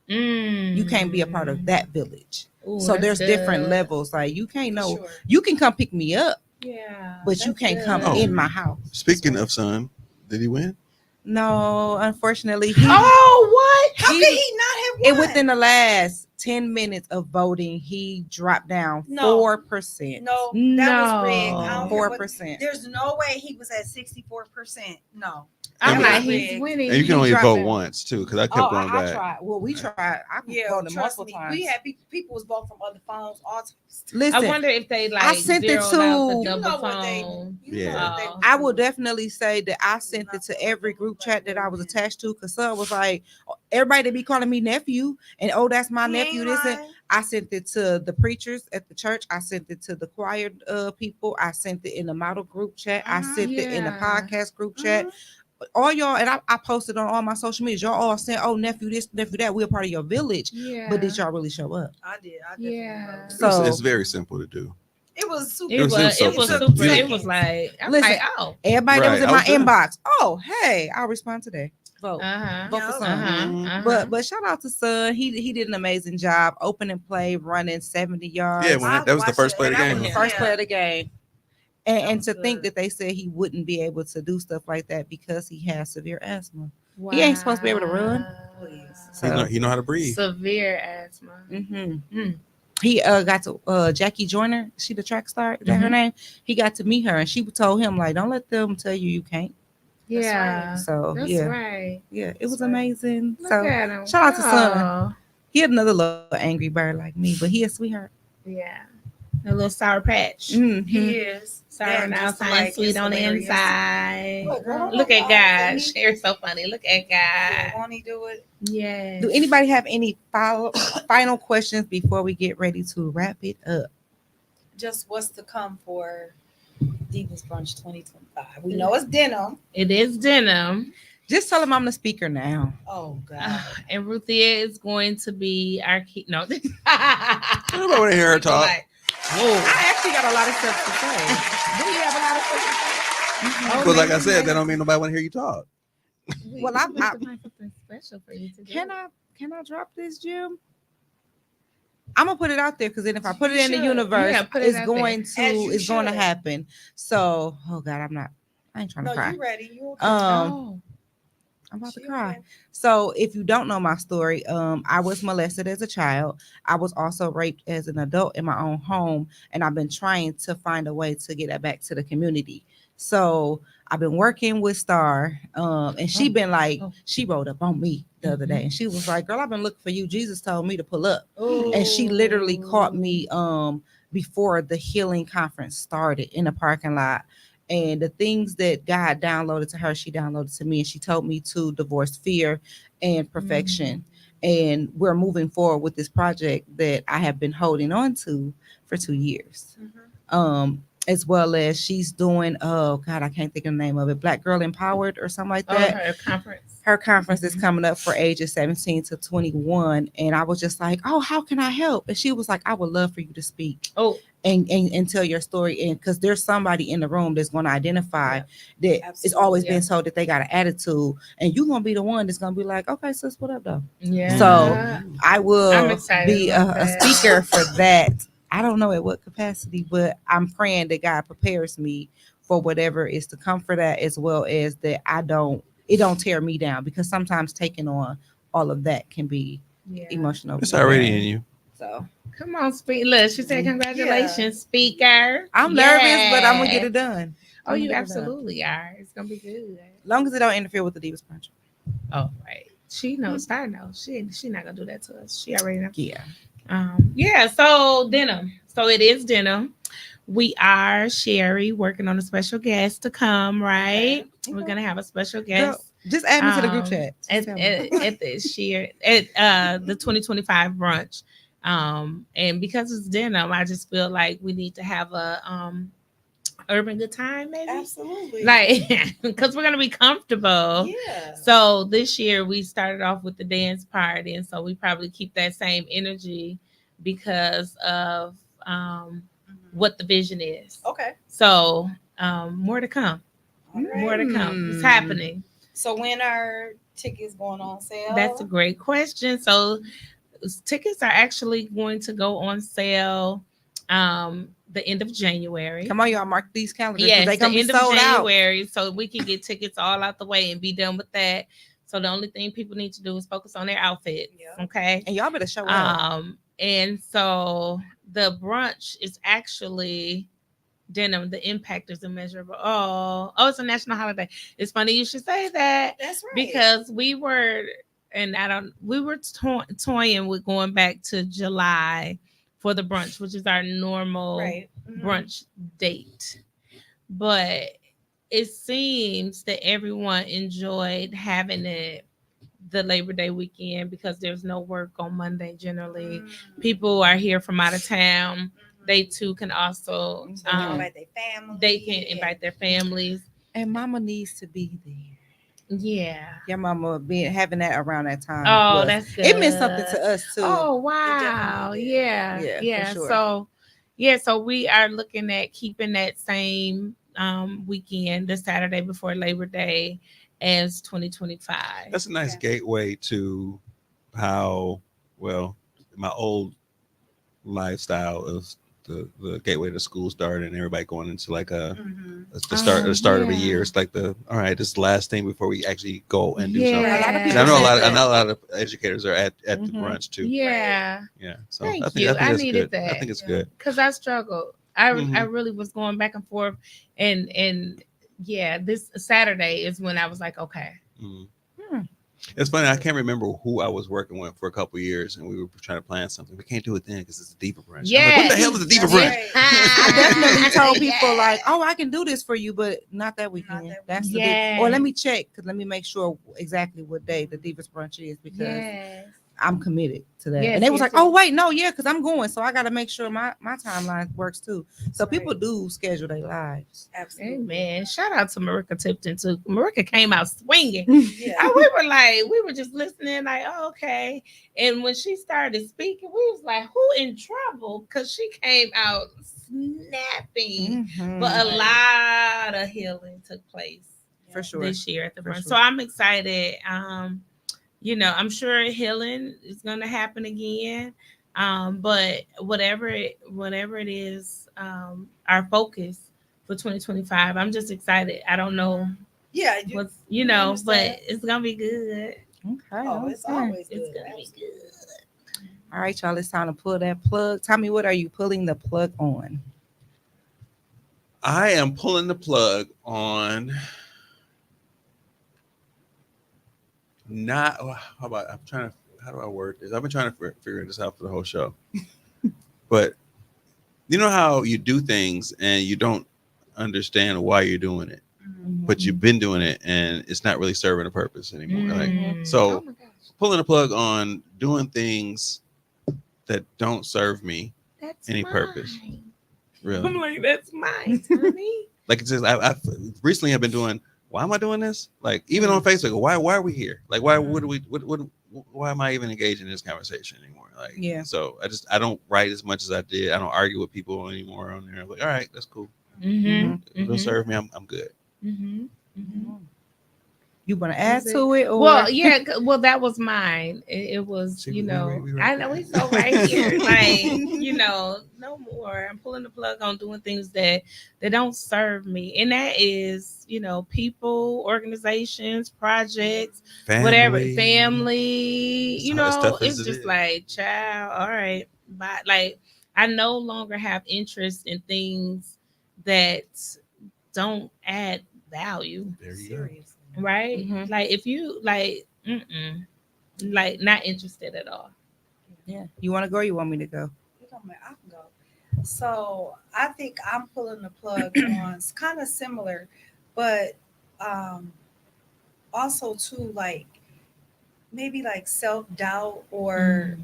You can't be a part of that village. Ooh, So that's there's different good. levels. Like you can't know. Sure. You can come pick me up, Yeah. but you that's can't come good. in my house. Speaking of son, did he win? No, unfortunately, Oh, what? How could he not have won? within the last 10 minutes of voting, he dropped down No. 4%. No, that No. was rigged. I don't care what- 4%. There's no way he was at 64%. No. I'm And like, we- he's winning. And you can He only dropped vote down. once too, because I kept Oh, going I back. tried. Well, we tried. I Yeah, voted trust multiple me. times. We had people was voting from other phones, all types. Listen, I wonder if they like I sent it zeroed out to- the You double know what they- phone. You know Yeah. what they Oh. I will definitely say that I sent it to every group chat that I was attached to because son was like, everybody be calling me nephew, and oh, that's my He nephew. ain't This and lying. I sent it to the preachers at the church. I sent it to the choir people. I sent it in the model group chat. I sent it in the Yeah. podcast group chat. All y'all, and I posted on all my social medias. Y'all all saying, "Oh, nephew this, nephew that. We're part of your village." Yeah. But did y'all really show up? I did. I definitely Yeah. voted. So It's very simple to do. It was super. It was so super. beautiful. It was like I'm Listen, like, oh. everybody that was Right, in I my was there. inbox. Oh, hey, I'll respond today. Vote. Uh-huh. Vote for Yeah. son. But shout out to son. He did an amazing job. Opening play, running 70 yards. Yeah, when that was the watched first it, play of the and I game. was- First yeah. play of the game. That And was to think good. that they said he wouldn't be able to do stuff like that because he has severe asthma. Wow. He ain't supposed to be able to run. Please. So He know how to breathe. Severe asthma. He got to Jackie Joyner. She the track star. Is that her name? He got to meet her, and she told him like, "Don't let them tell you can't." Yeah. So That's yeah, right. yeah, it was right. amazing. Look So at him. shout out to son. Oh, He had another little angry bird like me, but he a sweetheart. yeah. A little sour patch. Mhm. He is. Sour Yeah, on the just outside, like sweet it's on the hilarious. inside. Look, girl, Look at God. Won't Sherry's so funny. Look at God. he do it? Yeah. Do anybody have any final questions before we get ready to wrap it up? Just what's to come for Diva's Brunch 2025. We know it's denim. It is denim. Just tell them I'm the speaker now. Oh God. And Ruthia is going to be our key. No. Nobody want to hear her talk. I actually got a lot of stuff to say. Do you have a lot of stuff to say? But like I said, that don't mean nobody want to hear you talk. Well, I something special for you to do. can I drop this, Jim? I'm gonna put it out there because then if I put it in the should. universe, Yeah, put it it's out going there. As to you it's going to should. happen. So, oh God, I ain't trying to No, cry. you ready? You okay? Oh. I'm about to She cry. okay. So if you don't know my story, I was molested as a child. I was also raped as an adult in my own home, and I've been trying to find a way to get that back to the community. So I've been working with Star, and she been like, she wrote up on me the other day, and she was like, "Girl, I've been looking for you. Jesus told me to pull up," and she literally caught me before the healing conference started in the parking lot. And the things that God downloaded to her, she downloaded to me, and she told me to divorce fear and perfection. And we're moving forward with this project that I have been holding on to for 2 years. As well as she's doing, oh God, I can't think of the name of it, Black Girl Empowered or something like that. Her conference. Her conference is coming up for ages 17 to 21. And I was just like, oh, how can I help? And she was like, I would love for you to speak. And tell your story. And because there's somebody in the room that's going to identify that it's always been told that they got an attitude. And you're going to be the one that's going to be like, okay, sis, what up, though? Yeah. So I will be a speaker for that. I don't know at what capacity, but I'm praying that God prepares me for whatever is to come for that, as well as that it don't tear me down, because sometimes taking on all of that can be emotional. It's already in you. So come on, speak. Look, she said congratulations, speaker. I'm nervous, but I'm gonna get it done. Oh, you absolutely are. It's gonna be good. As long as it don't interfere with the Divas Brunch. Oh, right. She knows. Star knows. She not gonna do that to us. She already knows. Yeah. So denim. So it is denim. We are Sherry working on a special guest to come. Right. Okay. We're gonna have a special guest. Girl, just add me to the group chat. At this year at the 2025 brunch. And because it's denim, I just feel like we need to have a urban good time, maybe. Absolutely. Like, because we're gonna be comfortable. Yeah. So this year we started off with the dance party, and so we probably keep that same energy because of what the vision is. Okay. So more to come. Right. More to come. It's happening. So when are tickets going on sale? That's a great question. So tickets are actually going to go on sale the end of January. Come on, y'all, mark these calendars. Yes, they gonna the end be sold of out. January, so we can get tickets all out the way and be done with that. So the only thing people need to do is focus on their outfits. Yeah. Okay. And y'all better show up. And so the brunch is actually denim. The impact is immeasurable. Oh, it's a national holiday. It's funny you should say that. That's right. Because we were toying with going back to July for the brunch, which is our normal brunch date. But it seems that everyone enjoyed having it the Labor Day weekend because there's no work on Monday generally. People are here from out of town. They too can also invite their family. They can invite their families. And mama needs to be there. Yeah. Your mama having that around that time. Oh, that's good. It meant something to us too. Oh, wow. Yeah. Sure. So we are looking at keeping that same weekend, the Saturday before Labor Day, as 2025. That's a nice gateway to how, well, my old lifestyle is the gateway to school started and everybody going into like the start of a year. It's like all right, this is the last thing before we actually go and do something. And I know a lot of educators are at the brunch too. Yeah. So Thank I think you. I good. needed that. I think it's good. Because I struggled. I really was going back and forth, and this Saturday is when I was like, okay. It's funny. I can't remember who I was working with for a couple of years, and we were trying to plan something. We can't do it then because it's a Diva brunch. Yeah. Like, what the hell is a Diva brunch? Right. I definitely told people like, oh, I can do this for you, but not that weekend. That's the day. Or let me check, because let me make sure exactly what day the Divas brunch is, because I'm committed to that. And they was like, oh, wait, no, because I'm going. So I got to make sure my timeline works too. So people do schedule their lives. Absolutely. Amen. Shout out to Marika Tipton too. Marika came out swinging. Yeah. We were just listening like, oh, okay. And when she started speaking, we was like, who in trouble? Because she came out snapping. But a lot of healing took place for sure this year at the brunch. So I'm excited. I'm sure healing is going to happen again. But whatever it is, our focus for 2025, I'm just excited. I don't know. Yeah. But it's going to be good. Okay. Oh, it's always good. It's going to be good. All right, y'all. It's time to pull that plug. Tell me, what are you pulling the plug on? I am pulling the plug on not. How about I'm trying to. How do I word this? I've been trying to figure this out for the whole show. But you know how you do things and you don't understand why you're doing it, but you've been doing it and it's not really serving a purpose anymore. Like so, pulling the plug on doing things that don't serve me any purpose. Really, I'm like, that's mine, Tommy. like it's just I recently have been doing. Why am I doing this? Like even on Facebook, why are we here? Like why why am I even engaged in this conversation anymore? Like so I don't write as much as I did. I don't argue with people anymore on there. I'm like all right, that's cool. If it don't serve me, I'm good. You want to add to it? Or? Well, yeah. Well, that was mine. It was, See, you know, right I know it's so right here. Like, you know, no more. I'm pulling the plug on doing things that don't serve me, and that is, you know, people, organizations, projects, whatever, family. You know, it's just like, child. All right, but like, I no longer have interest in things that don't add value. There you go. Right? Like if you like not interested at all. Yeah. You want to go or you want me to go? I can go. So I think I'm pulling the plug on. It's kind of similar, but also too like maybe like self-doubt or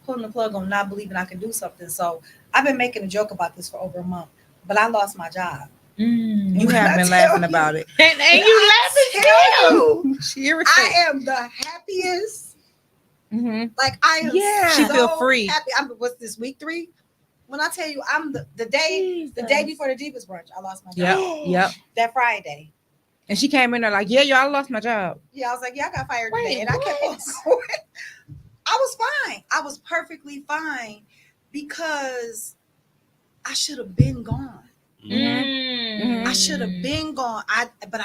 pulling the plug on not believing I can do something. So I've been making a joke about this for over a month, but I lost my job. You have been laughing about it. And you laughing too. I am the happiest. Like I am she so feel free. Happy. What's this, week 3? When I tell you I'm the day before the Divas brunch, I lost my job. Yep. That Friday. And she came in there like, yeah, I lost my job. Yeah, I was like, yeah, I got fired today. And I kept on going. I was fine. I was perfectly fine because I should have been gone. I should have been gone.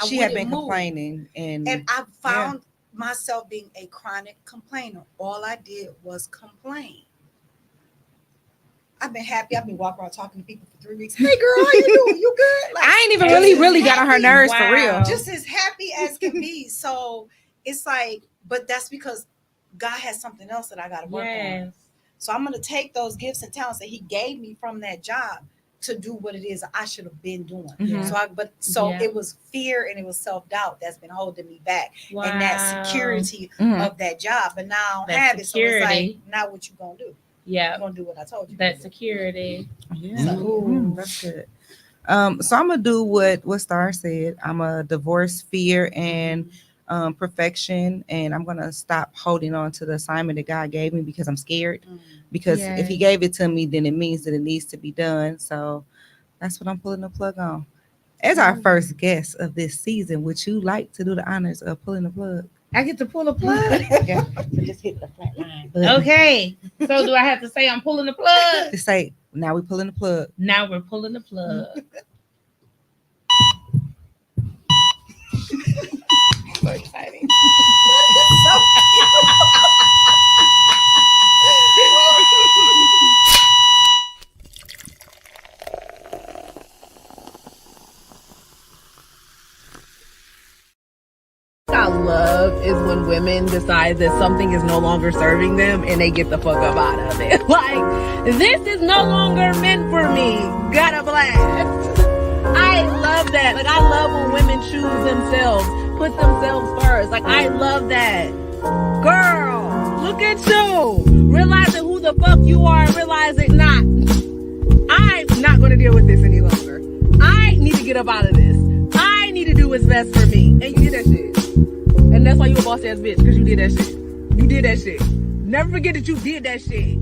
She had been complaining, and I found myself being a chronic complainer. All I did was complain. I've been happy. I've been walking around talking to people for 3 weeks. Hey, girl, how you doing? You good? Like, I ain't even really got on her nerves for real. Just as happy as can be. So it's like, but that's because God has something else that I got to work on. So I'm going to take those gifts and talents that He gave me from that job to do what it is I should have been doing. So it was fear and it was self-doubt that's been holding me back. And that security of that job. But now I have it. So it's like, now what you gonna do? Yeah. You're gonna do what I told you. That security. That's good. So I'm gonna do what Star said. I'm a divorce, fear, and perfection, and I'm gonna stop holding on to the assignment that God gave me because I'm scared. Because if He gave it to me, then it means that it needs to be done. So that's what I'm pulling the plug on. As our first guest of this season, would you like to do the honors of pulling the plug? I get to pull the plug. So just hit the flat line. Okay. So do I have to say I'm pulling the plug? Just say, now we're pulling the plug. Now we're pulling the plug. So exciting. So I love is when women decide that something is no longer serving them and they get the fuck up out of it. Like, this is no longer meant for me. Got a blast. I love that. Like, I love when women choose themselves, put themselves first. Like, I love that. Girl, look at you. Realizing who the fuck you are and realizing not. I'm not going to deal with this any longer. I need to get up out of this. I need to do what's best for me. And you did that shit. And that's why you a boss ass bitch, because you did that shit. You did that shit. Never forget that you did that shit.